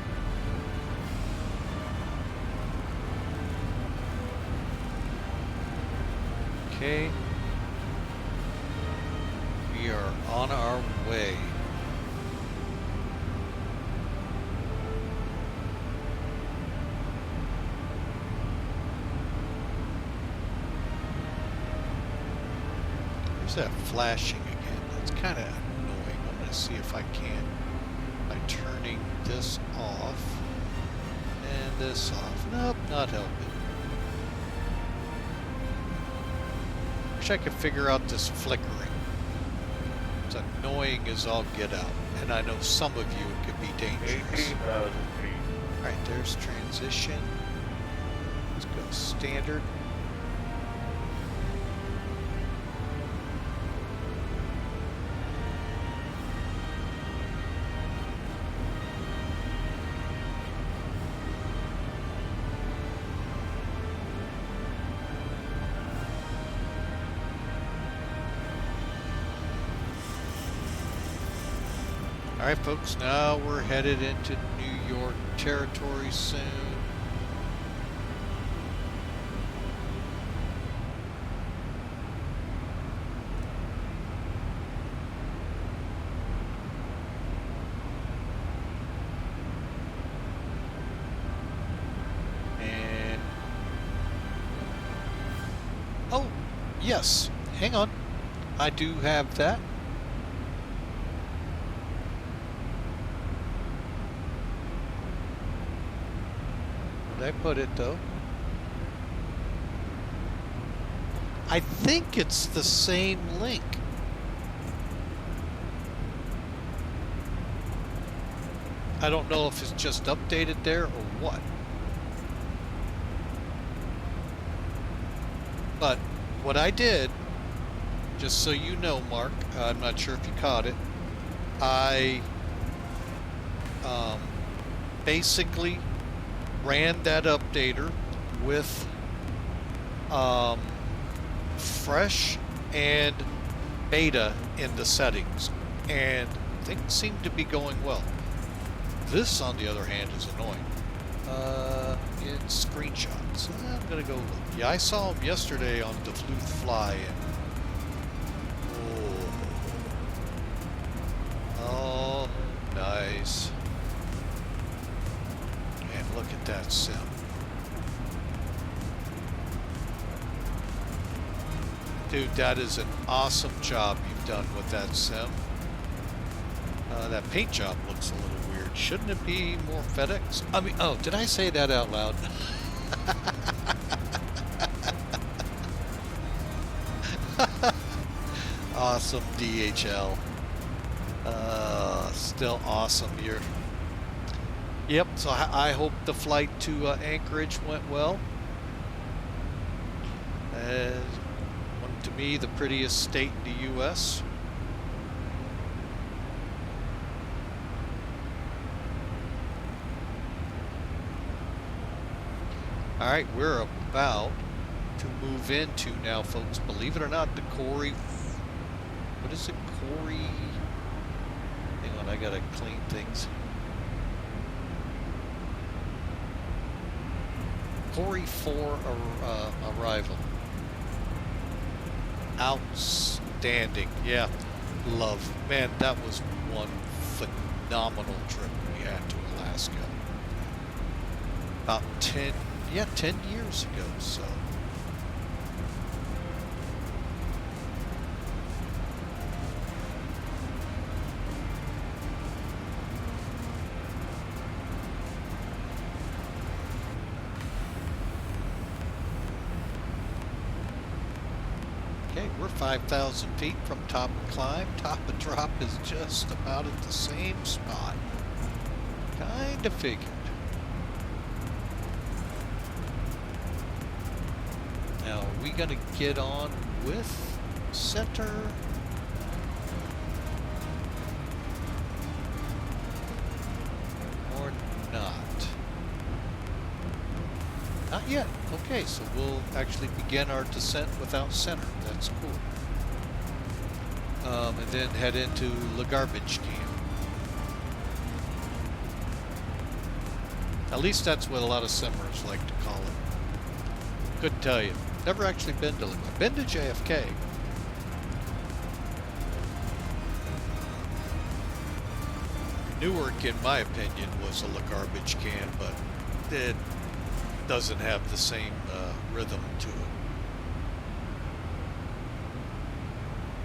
Okay. We are on our way. There's that flashing again. That's kind of annoying. I'm going to see if I can by turning this off and this off. Nope, not helping. Wish I could figure out this flickering. It's annoying as all get out, and I know some of you it could be dangerous. 18,000 feet. Alright, there's transition. Let's go standard. Alright folks, now we're headed into New York territory soon. And... oh, yes, hang on. I do have that. I put it though? I think it's the same link. I don't know if it's just updated there or what. But what I did, just so you know, Mark, I'm not sure if you caught it, I basically ran that updater with fresh and beta in the settings, and things seem to be going well. This, on the other hand, is annoying. In screenshots. I'm gonna go look. Yeah, I saw him yesterday on the Fluth Fly, and oh, nice. And look at that sim. Dude, that is an awesome job you've done with that sim. That paint job looks a little weird. Shouldn't it be more FedEx? I mean, oh, did I say that out loud? Awesome, DHL. Still awesome here. Yep, so I hope the flight to Anchorage went well. To me, the prettiest state in the U.S. All right, we're about to move into now, folks. Believe it or not, the Corey. What is it, Corey? Hang on, I gotta clean things. Corey 4 arrival. Outstanding. Yeah, love. Man, that was one phenomenal trip we had to Alaska. About 10 years ago, so. Okay, we're 5,000 feet from top of climb. Top of drop is just about at the same spot. Kinda figured. Now, are we gonna get on with center? Or not? Not yet. Okay, so we'll actually begin our descent without center. That's cool. And then head into LaGuardia camp. At least that's what a lot of simmers like to call it. Couldn't tell you. Never actually been to LaGuardia. Been to JFK. Newark, in my opinion, was a LaGuardia can, but it doesn't have the same rhythm to it.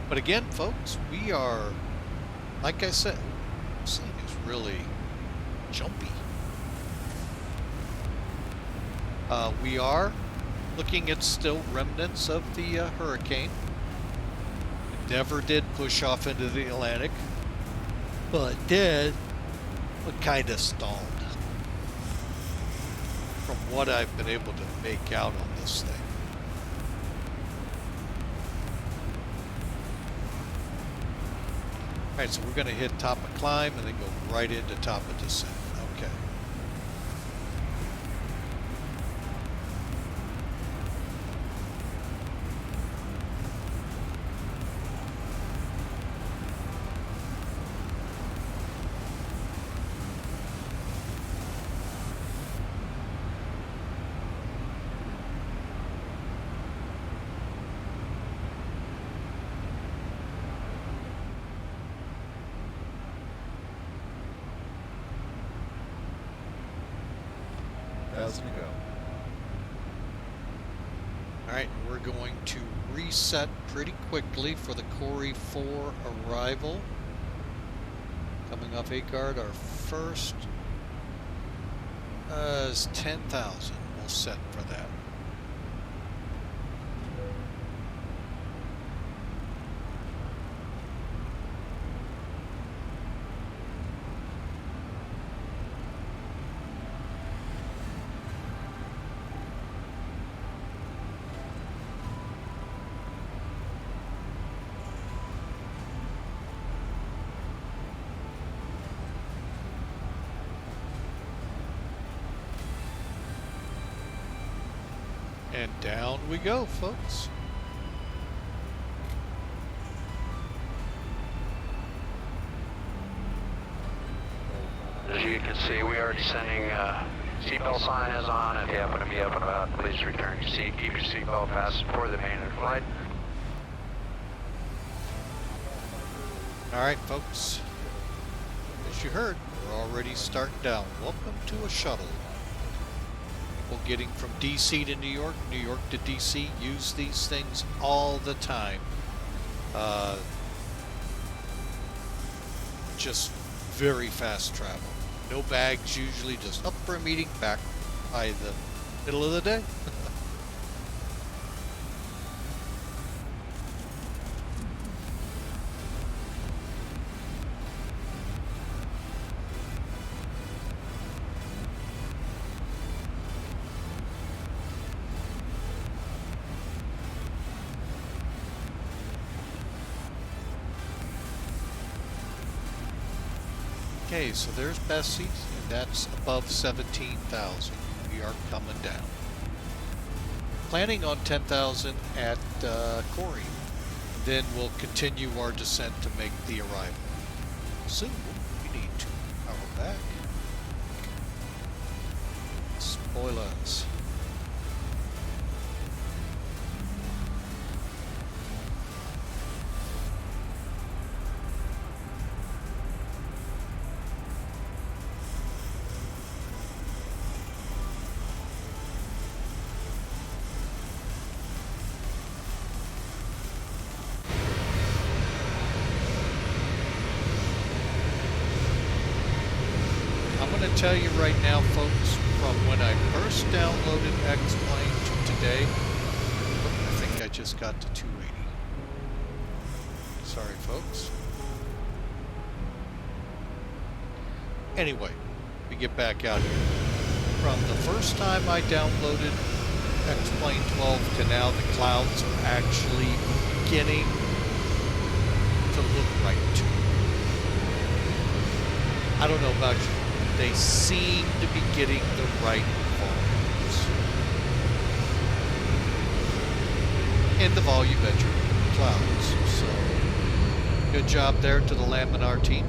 But again, folks, we are, like I said, this thing is really jumpy. We are looking at still remnants of the hurricane. It never did push off into the Atlantic, but did, but kind of stalled. From what I've been able to make out on this thing. Alright, so we're going to hit top of climb and then go right into top of descent. Okay. As we go. Alright, we're going to reset pretty quickly for the Corey 4 arrival. Coming off 8 guard, our first It's 10,000. We'll set for that. And down we go, folks. As you can see, we are descending. Seatbelt sign is on. If you happen to be up and about, please return your seat. Keep your seatbelt fastened for the remainder of the flight. All right, folks. As you heard, we're already starting down. Welcome to a shuttle. People getting from DC to New York to DC use these things all the time. Just very fast travel. No bags usually, just up for a meeting, back by the middle of the day. Okay, so there's Bessie's, and that's above 17,000. We are coming down. Planning on 10,000 at Corey. Then we'll continue our descent to make the arrival. Soon, we need to power back. Spoilers. I'm going to tell you right now, folks, from when I first downloaded X-Plane to today, I think I just got to 280. Sorry, folks. Anyway, we get back out here. From the first time I downloaded X-Plane 12 to now, the clouds are actually beginning to look right to me. I don't know about you. They seem to be getting the right volumes. In the volumetric clouds. So, good job there to the Laminar team.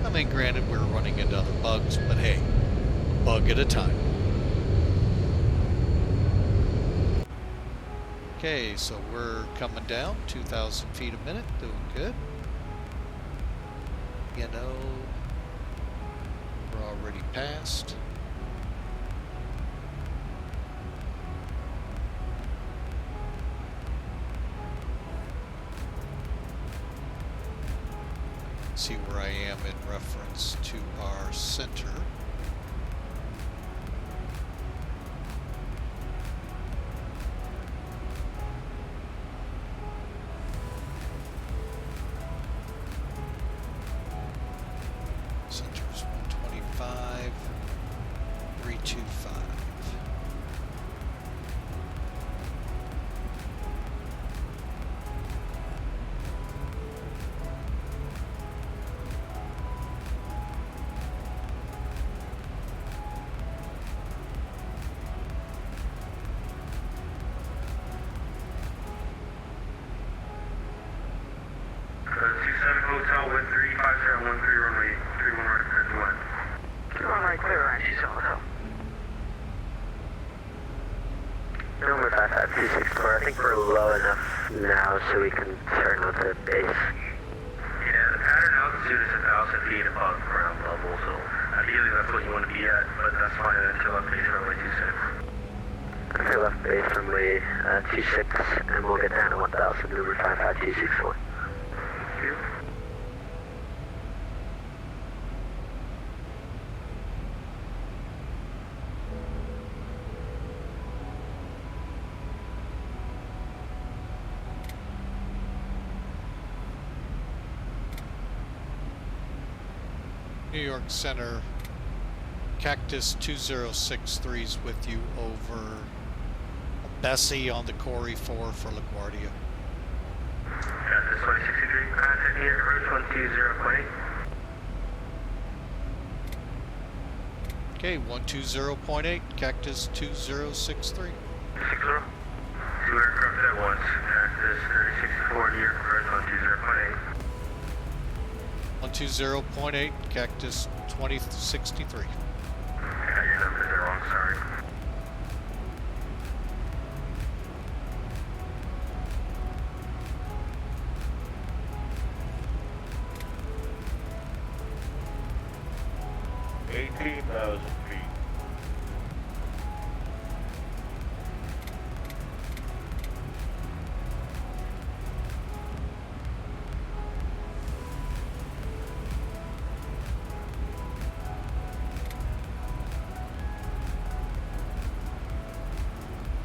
I mean, granted, we're running into other bugs, but hey, bug at a time. Okay, so we're coming down 2,000 feet a minute, doing good. You know, we're already past. See where I am in reference to our center. Center's 125, 325. Hotel 135713 runway 31 right, head one. Runway clear, right, she's on hotel. Runway 55264, I think we're low enough now so we can start on the base. Yeah, the pattern altitude is 1,000 feet above ground level, so ideally that's what you want to be at, but that's fine until left base runway 26. Okay, left base runway 26, and we'll get down to 1,000, number 55264. Thank you. New York Center, Cactus 2063's with you over Bessie on the Corey 4 for LaGuardia. Cactus 2063, contact me at approach 120.8. Okay, 120.8, Cactus 2063. 60. Two aircraft at once, Cactus 3064 New York approach 120.8. 120.8, Cactus 2063. Yeah, your numbers are wrong, sorry.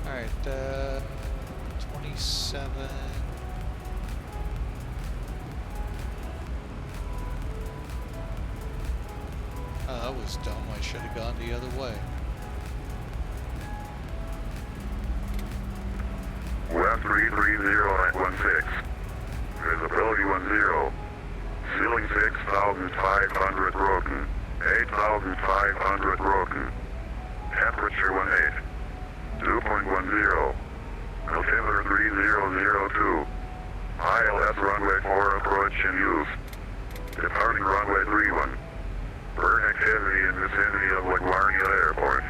Alright, 27. Oh, that was dumb. I should have gone the other way. West 330.16. Visibility 10. Ceiling 6,500 broken. 8,500 broken. Temperature 18. 2.10. Altimeter 3002. ILS runway 4 approach in use. Departing runway 31. Bird activity in vicinity of LaGuardia Airport.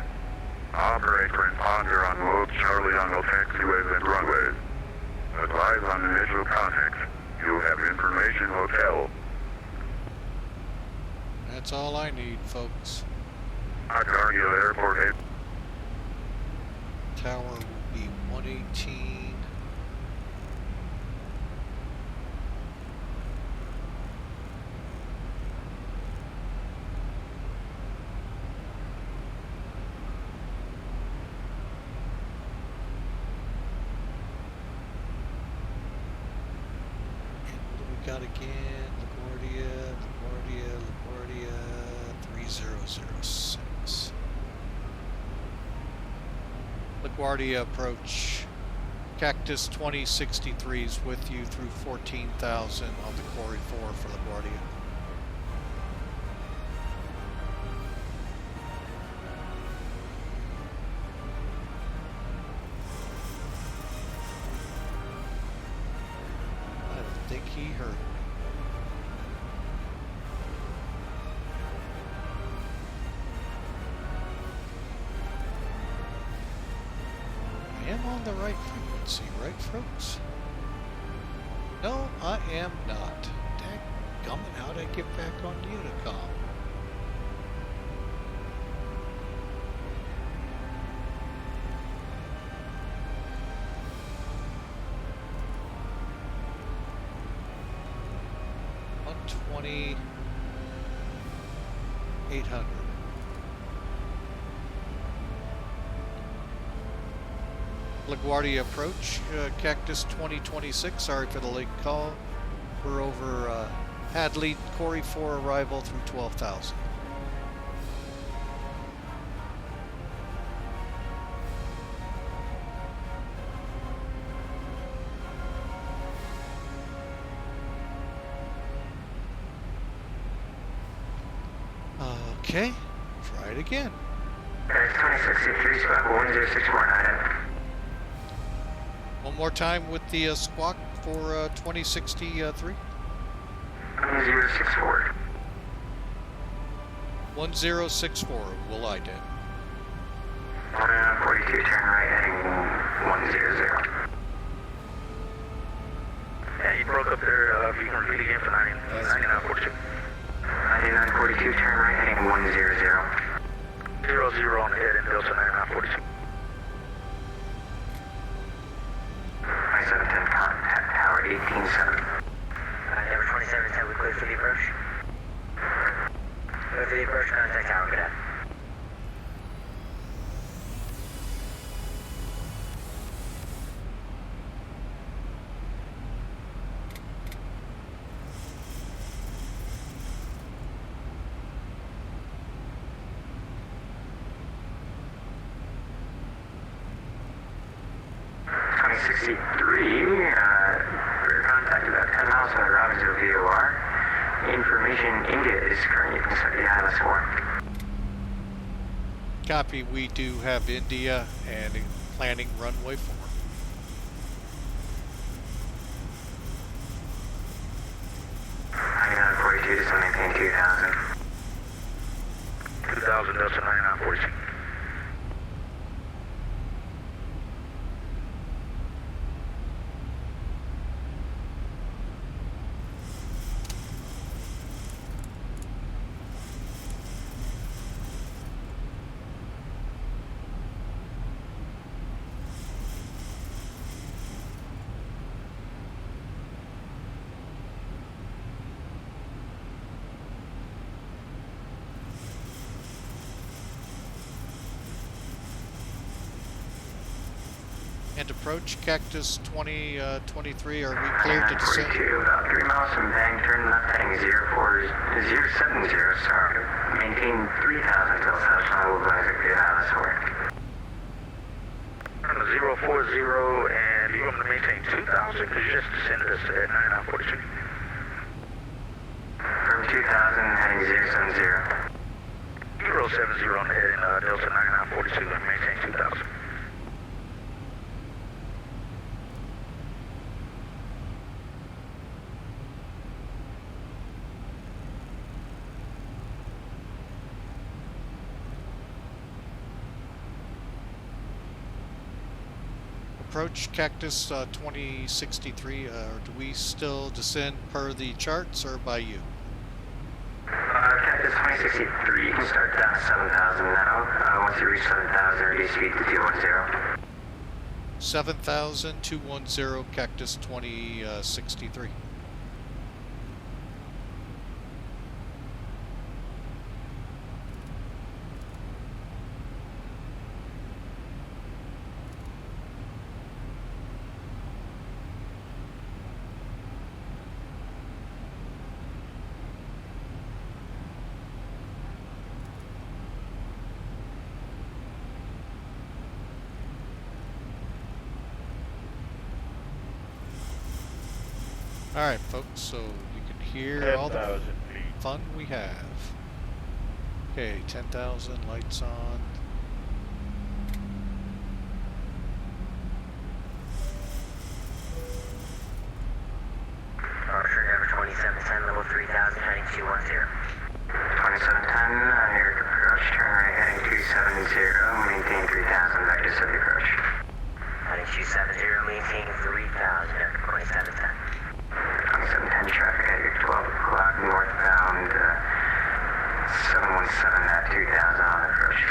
Operate transponder on mode Charlie on all taxiways and runways. Advise on initial contact. You have information hotel. That's all I need, folks. LaGuardia Airport 8. Tower will be 118. Got again, LaGuardia 3006. LaGuardia approach. Cactus 2063's with you through 14,000 on the Corey 4 for LaGuardia. I think he heard me. I am on the right frequency, right, folks? No, I am not. Dadgummit, how'd I get back on Unicom? $120,800. LaGuardia approach, Cactus 2026, sorry for the late call. We're over Hadley, Corey 4 arrival through 12,000. Okay, try it again. It's 2063, spot 10649. One more time with the squawk for 2063. 1064. 1064, will I do? 42, turn right heading 100. Yeah, you broke up there, if you can repeat again for 9942. 9942, turn right heading 100. 00 on the head in Delta 9942. 2710 contact tower 187. Tower 2710, we clear for the approach. Clear for the approach, contact tower, good day. 2063, we're contacted about 10 miles from the Robbinsville VOR. Information, India is currently constructing Atlas 4. Copy, we do have India and planning runway 4. I'm 42, just want to maintain 2000. 2000 Delta 9942. And approach Cactus 2023, are we cleared to descend? 42, about 3 miles from Bang, turn left heading 070, sorry. Maintain 3000 till South will advise a good Atlas 4. 040, and you want me to maintain 2000 because you just descended us at 9942. From 2000, heading 070. 070 on the heading Delta 9942 and maintain 2000. Approach Cactus 2063, do we still descend per the charts or by you? Cactus 2063, you can start down to 7000 now. Once you reach 7000, reduce speed to 210. 7,000, 210, Cactus 2063. Alright folks, so you can hear all the fun we have. Okay, 10,000, lights on. Sure, 2710, level 3000, heading 210. 2710, near approach, turn right, heading 270, maintain 3000, vector city approach. Heading 270, maintain 3000, after 2710. 2710 traffic at your 12 o'clock northbound 717 at 2000 on approach.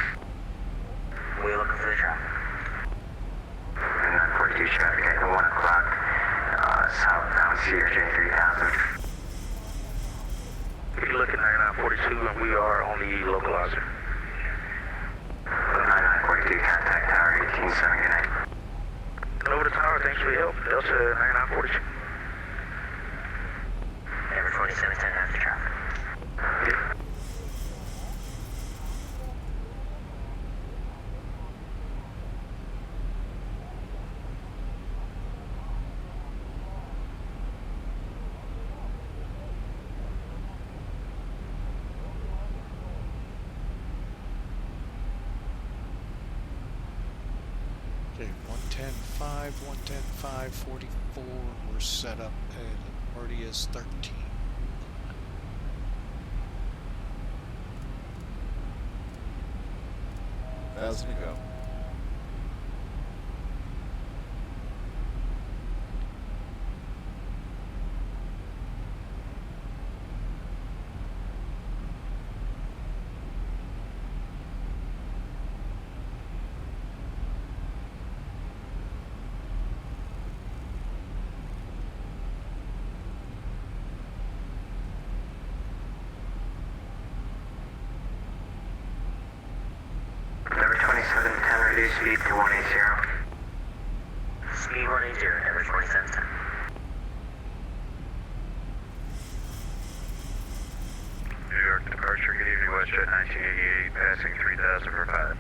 We looking for the traffic. And 42 traffic at 1 o'clock southbound CRJ 3000. You're looking at 9942 and we are on the localizer. 9942, contact tower 187, good night. Over the tower, thanks for your help. Delta 9942. Number 2710 after traffic. Okay, 110.5, 110.5, 44, we're set up at LaGuardia's 13. Thousand to go. Number 2710, reduce speed to 180. Speed 180, number 2710. New York departure, good evening, WestJet 1988, passing 3000 for 5.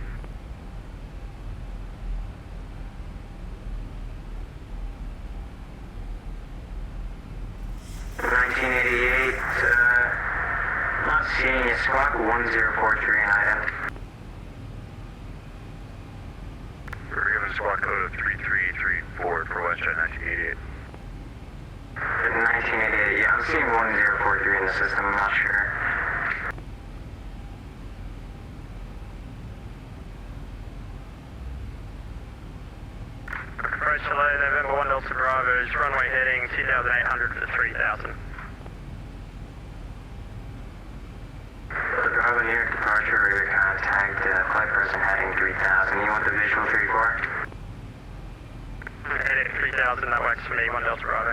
seeing a squawk 1043 in item. We're giving a squawk code of 3334 for WestJet 1988. 1988, yeah, I'm seeing 1043 in the system, I'm not sure. Approach hello, November 1 Delta Bravo is runway heading 2,800 to 3,000. Bravo near departure, radar contact, flight person heading 3000. You want the visual 34? Heading 3,000, that works for me, 1 Delta Bravo.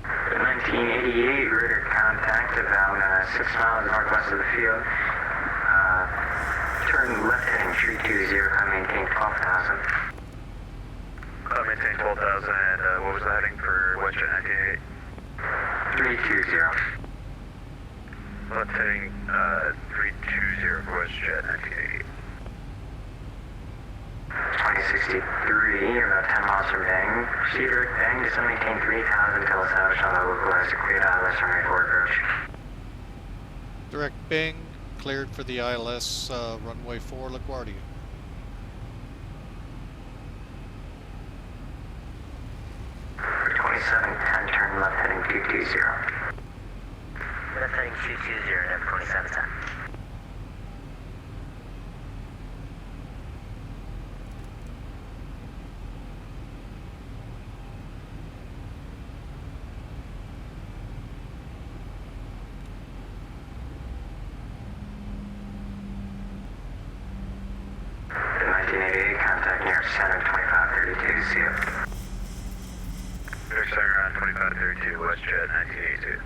1988, radar contact about 6 miles northwest of the field. Turn left heading 320, I maintain 12,000. Maintain 12,000, and what was the heading for WestJet 1988? 320. Left heading 320 for WestJet 1988. 2063, you're about 10 miles from Bang. Proceed direct Bang to maintain 3,000 until established on the localized cleared ILS runway 4 approach. Direct Bing, cleared for the ILS runway 4 LaGuardia. For 2710, turn left heading 220. Left heading 220, number 2710. The 1988, contact near center 2532, see you. Near center on 2532, WestJet 1982.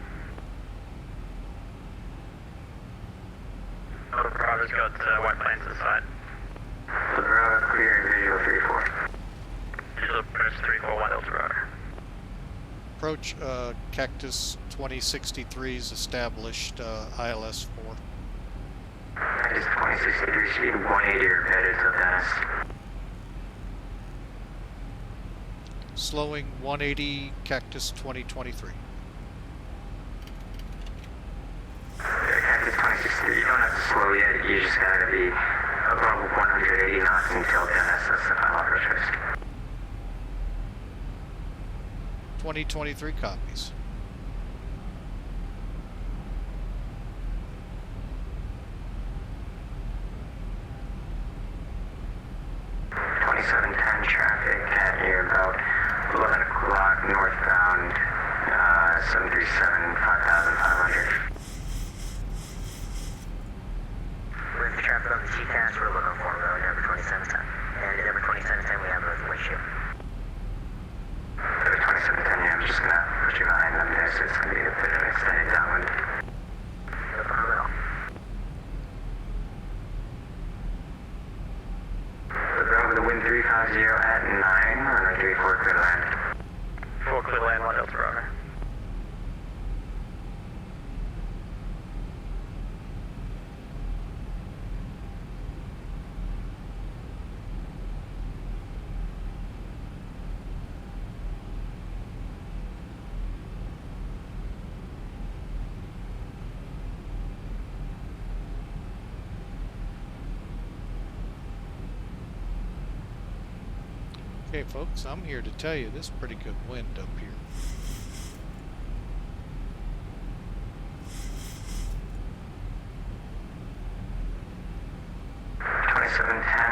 Delta Bravo's got white planes to the side. The Bravo clear, visual 34. Visual approach 341 Delta Bravo. Approach Cactus 2063's established ILS 4. That is 2063, speed 180 or better till Dennis. Slowing 180 Cactus 2023. Cactus 2063, you don't have to slow yet, you just gotta be above 180 knots until Dennis, that's the final approach phase. 2023 copies. Traffic at near about 11 o'clock northbound, 737, 5,500. With the traffic on the GCAS, we're looking for number 2710. And at number 2710, we have a windshield. 2710, yeah, I'm just gonna put you behind them there, so it's gonna be a bit of an extended downwind. No problem at all. The wind 350 at 9, runway 34 clear land. 4 clear land, 1 Delta Bravo. Okay, folks, I'm here to tell you this is pretty good wind up here.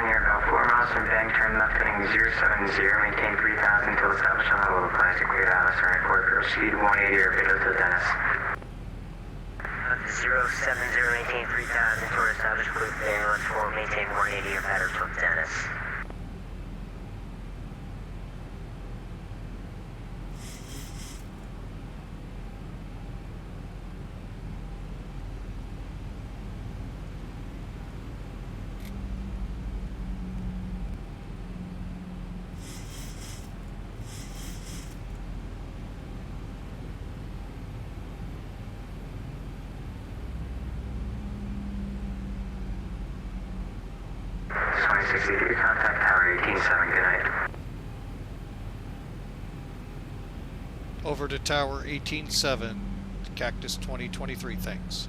You're about 4 miles from Bang, turn left heading 070, maintain 3,000 until established on the local plastic cleared ILS runway 4 approach, speed 180 or below to Dennis. 070, maintain 3,000 toward established cleared ILS 4, maintain 180 or better to Dennis. Contact Tower 187, good night. Over to Tower 187, Cactus 2023, thanks.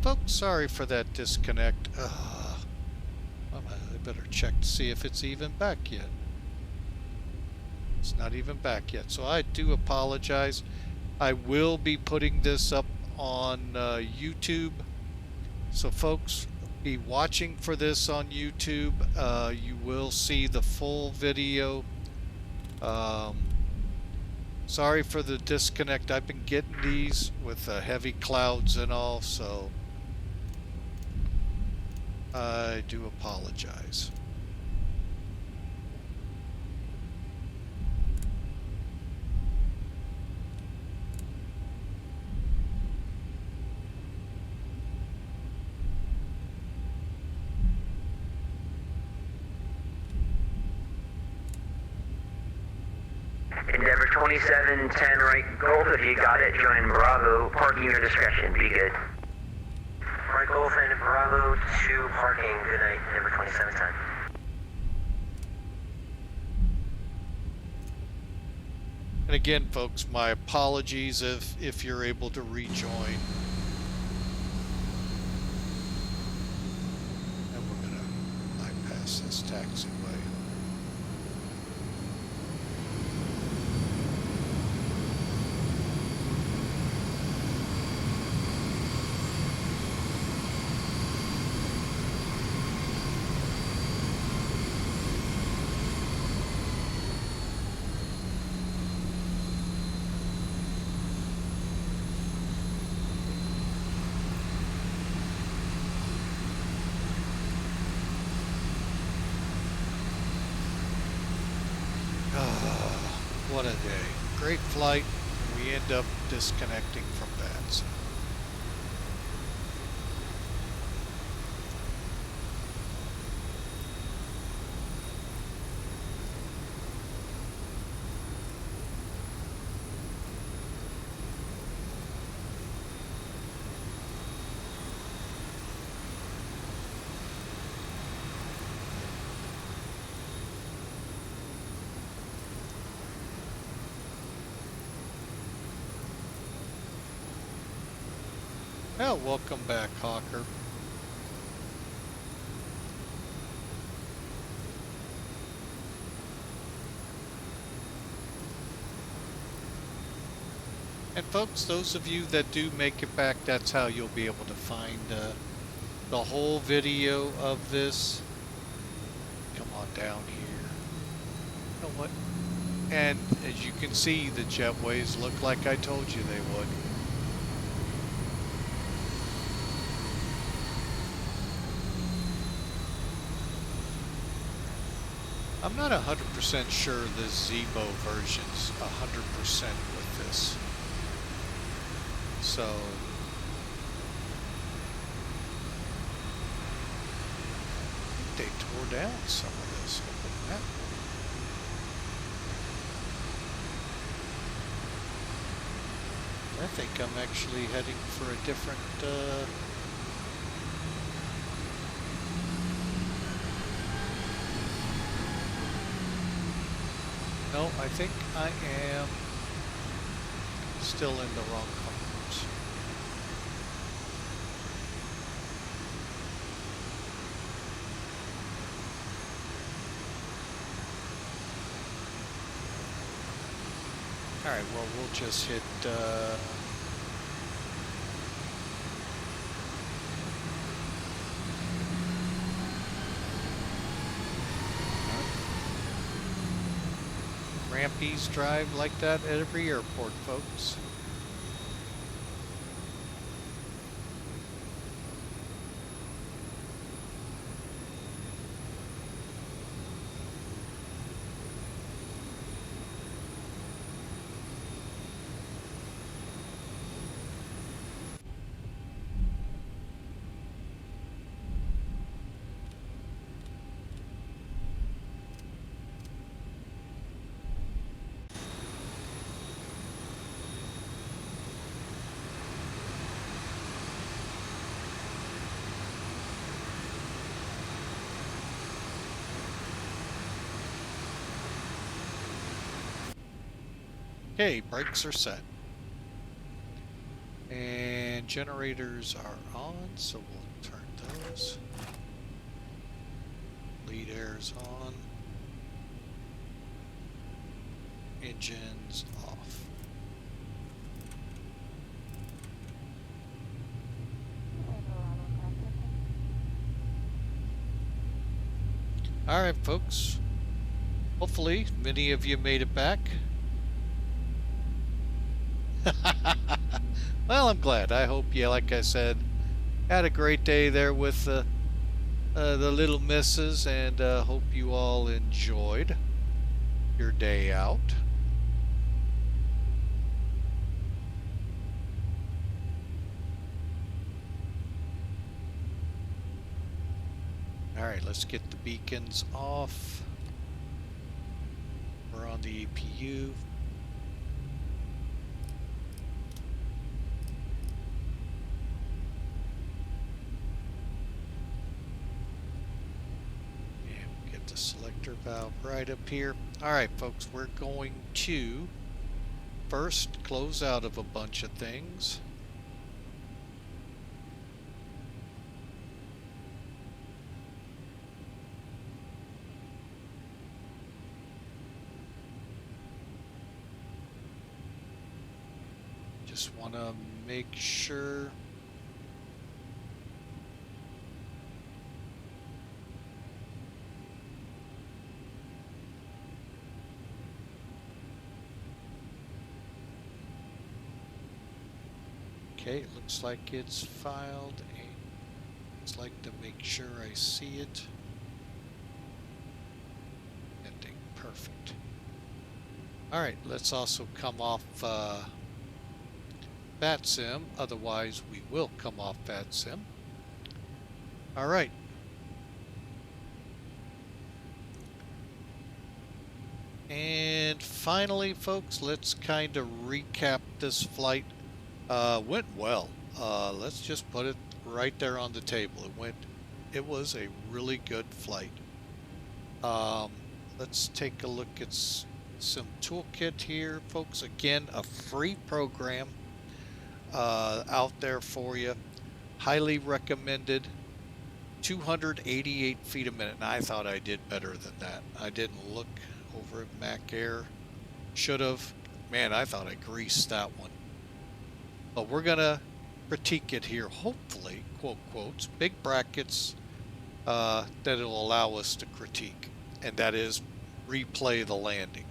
Folks, sorry for that disconnect. I better check to see if it's even back yet. It's not even back yet, so I do apologize. I will be putting this up on YouTube. So folks, be watching for this on YouTube. You will see the full video. Sorry for the disconnect. I've been getting these with heavy clouds and all, so I do apologize. Endeavor 2710 right Golf, if you got it, join Bravo. Parking your discretion, be good. Right Golf and Bravo 2 parking, good night, Endeavor 2710. And again, folks, my apologies if you're able to rejoin. And we're gonna bypass this taxiway. What a day. Great flight. We end up disconnecting from VATSIM. Well, welcome back, Hawker. And folks, those of you that do make it back, that's how you'll be able to find the whole video of this. Come on down here. You know what? And as you can see, the jetways look like I told you they would. I'm not 100% sure the Zibo version's 100% with this. So they tore down some of this. Look at that. I think I'm actually heading for a different no, I think I am still in the wrong colors. Alright, well, we'll just hit Rampies drive like that at every airport, folks. Okay, brakes are set. And And generators are on, so we'll turn those. Lead air's on. Engines off. Alright folks, hopefully many of you made it back. Well, I'm glad. I hope you, like I said, had a great day there with the little misses, and hope you all enjoyed your day out. Alright, let's get the beacons off. We're on the APU. And we'll get the selector valve right up here. Alright folks, we're going to first close out of a bunch of things. Just want to make sure. Okay, it looks like it's filed. And I'd like to make sure I see it. Ending. Perfect. Alright, let's also come off VATSIM, otherwise we will come off VATSIM. Alright. And finally, folks, let's kind of recap this flight. Went well. Let's just put it right there on the table. It was a really good flight. Let's take a look at some toolkit here, folks. Again, a free program out there for you. Highly recommended. 288 feet a minute. And I thought I did better than that. I didn't look over at Mac Air. Should have. Man, I thought I greased that one. But we're going to critique it here, hopefully, quote quotes, big brackets, that it'll allow us to critique. And that is replay the landing.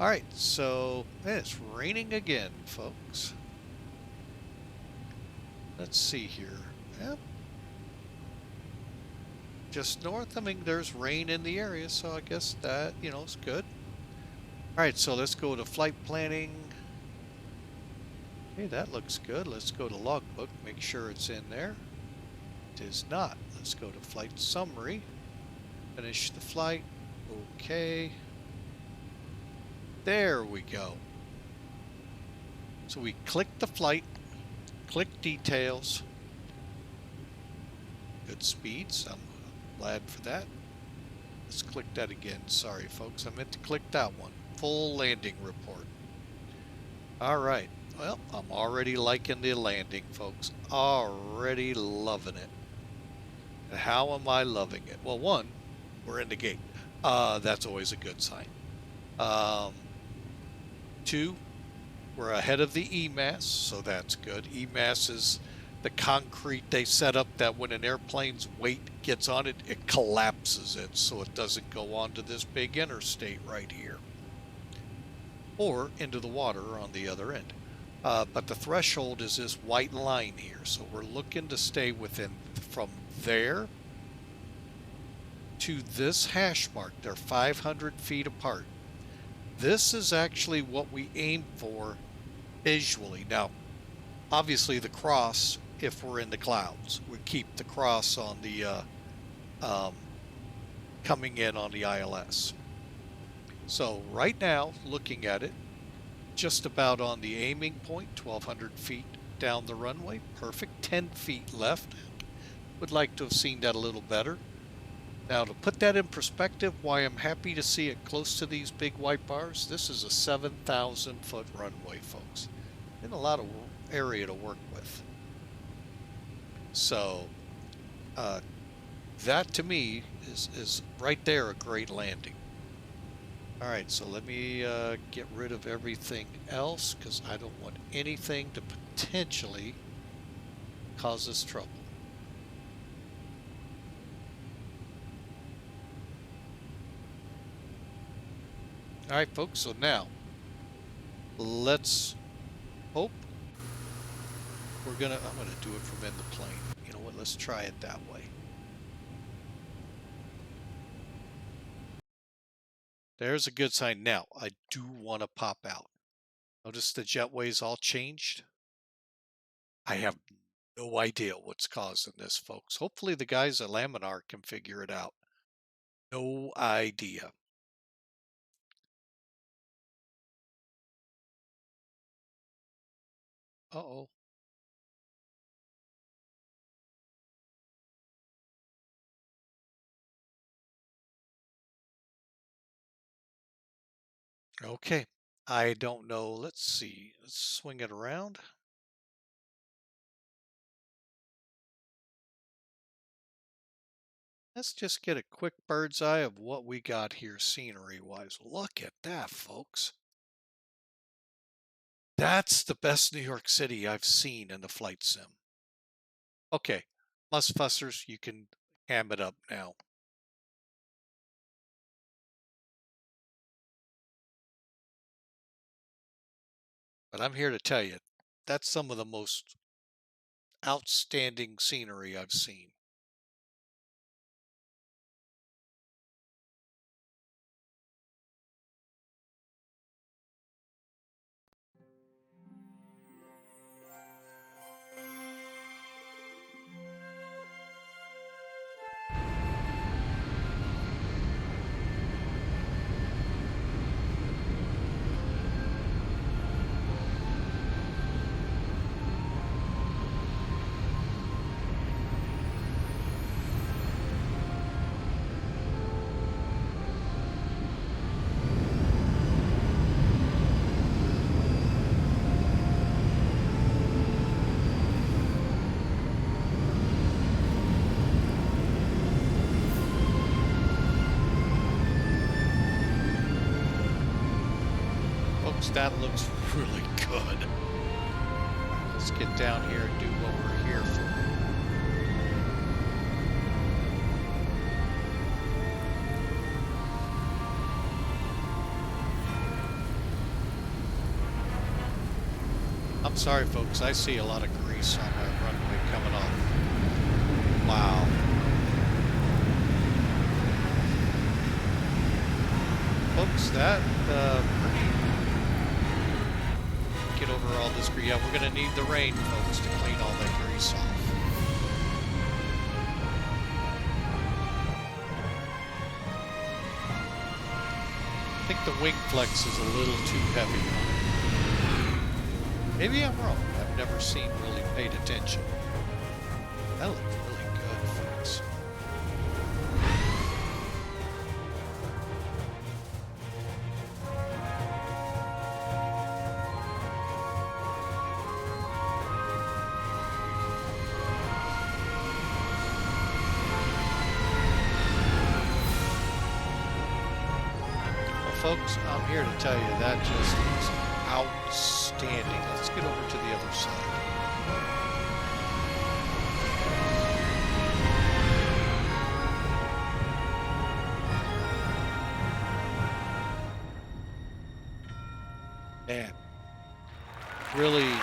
Alright, so it's raining again, folks. Let's see here. Yep. Just north, I mean, there's rain in the area, so I guess that, you know, is good. Alright, so let's go to flight planning. Okay, that looks good. Let's go to logbook, make sure it's in there. It is not. Let's go to flight summary. Finish the flight. Okay. There we go. So we click the flight, click details. Good speeds. I'm glad for that. Let's click that again. Sorry, folks. I meant to click that one. Full landing report. All right. Well, I'm already liking the landing, folks. Already loving it. And how am I loving it? Well, one, we're in the gate. That's always a good sign. Two, we're ahead of the EMAS, so that's good. EMAS is the concrete they set up that when an airplane's weight gets on it, it collapses it so it doesn't go onto this big interstate right here. Or into the water on the other end. But the threshold is this white line here, so we're looking to stay within from there to this hash mark. They're 500 feet apart. This is actually what we aim for visually. Now, obviously the cross, if we're in the clouds, we keep the cross on the coming in on the ILS. So right now, looking at it, just about on the aiming point, 1,200 feet down the runway. Perfect. 10 feet left. Would like to have seen that a little better. Now, to put that in perspective, why I'm happy to see it close to these big white bars, this is a 7,000 foot runway, folks. And a lot of area to work with. So that to me is right there a great landing. All right, so let me get rid of everything else because I don't want anything to potentially cause us trouble. All right, folks, so now let's hope I'm gonna do it from in the plane. You know what, let's try it that way. There's a good sign. Now, I do want to pop out. Notice the jetway's all changed. I have no idea what's causing this, folks. Hopefully the guys at Laminar can figure it out. No idea. Uh-oh. Okay. I don't know. Let's see. Let's swing it around. Let's just get a quick bird's eye of what we got here scenery-wise. Look at that, folks. That's the best New York City I've seen in the flight sim. Okay, Fussers, you can ham it up now. But I'm here to tell you, that's some of the most outstanding scenery I've seen. That looks really good. Let's get down here and do what we're here for. I'm sorry, folks. I see a lot of grease on that runway coming off. Wow. Folks, that get over all this grease. Yeah, we're going to need the rain, folks, to clean all that grease off. I think the wing flex is a little too heavy. Maybe I'm wrong. I've never really paid attention. That looks really good, folks. Folks, I'm here to tell you that just is outstanding. Let's get over to the other side. Man, really.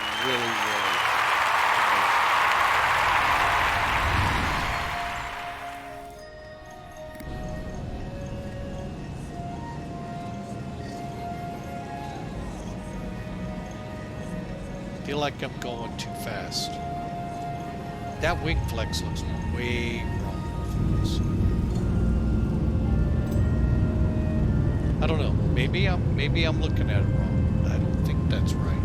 I feel like I'm going too fast. That wing flex looks way wrong. I don't know. Maybe I'm looking at it wrong. I don't think that's right.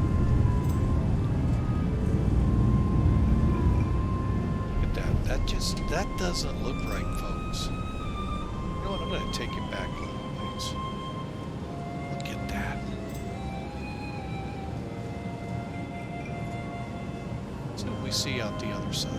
Look at that. That doesn't look right, folks. You know what? I'm going to take it back a little ways. Look at that. We see out the other side.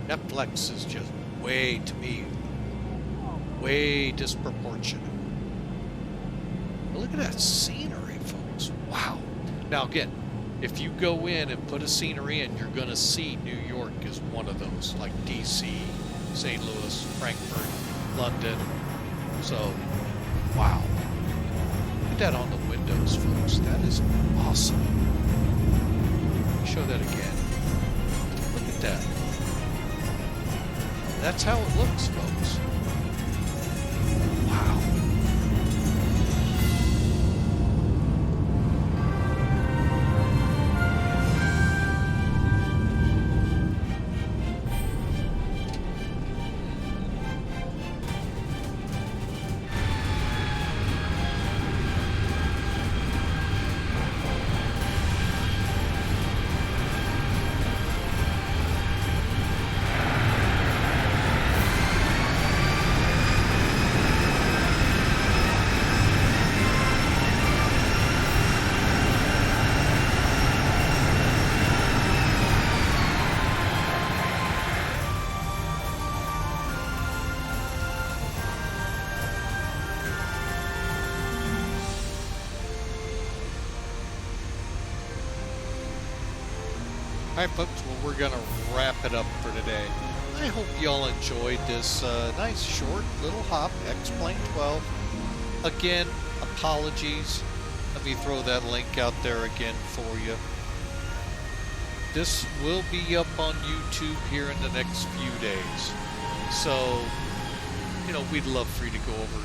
That flex is just way, to me, way disproportionate. But look at that scenery, folks. Wow. Now again, if you go in and put a scenery in, you're going to see New York as one of those, like DC, St. Louis, Frankfurt, London. So, wow. Look at that on the windows, folks. That is awesome. Show that again. Look at that. That's how it looks, folks. Wow. Alright folks, well we're going to wrap it up for today. I hope y'all enjoyed this nice short little hop, X-Plane 12. Again, apologies. Let me throw that link out there again for you. This will be up on YouTube here in the next few days. So, you know, we'd love for you to go over,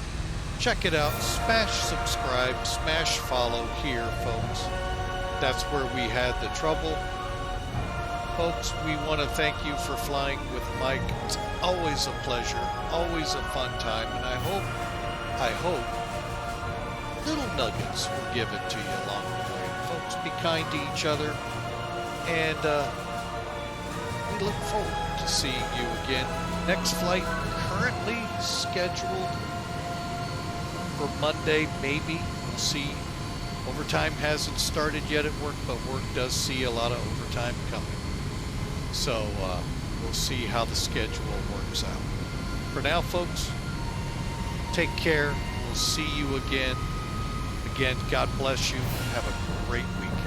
check it out, smash subscribe, smash follow here, folks. That's where we had the trouble. Folks, we want to thank you for flying with Mike. It's always a pleasure, always a fun time, and I hope little nuggets will give it to you along the way. Folks, be kind to each other, and we look forward to seeing you again. Next flight currently scheduled for Monday, maybe. We'll see. Overtime hasn't started yet at work, but work does see a lot of overtime coming. So we'll see how the schedule works out. For now, folks, take care. We'll see you again. Again, God bless you. Have a great weekend.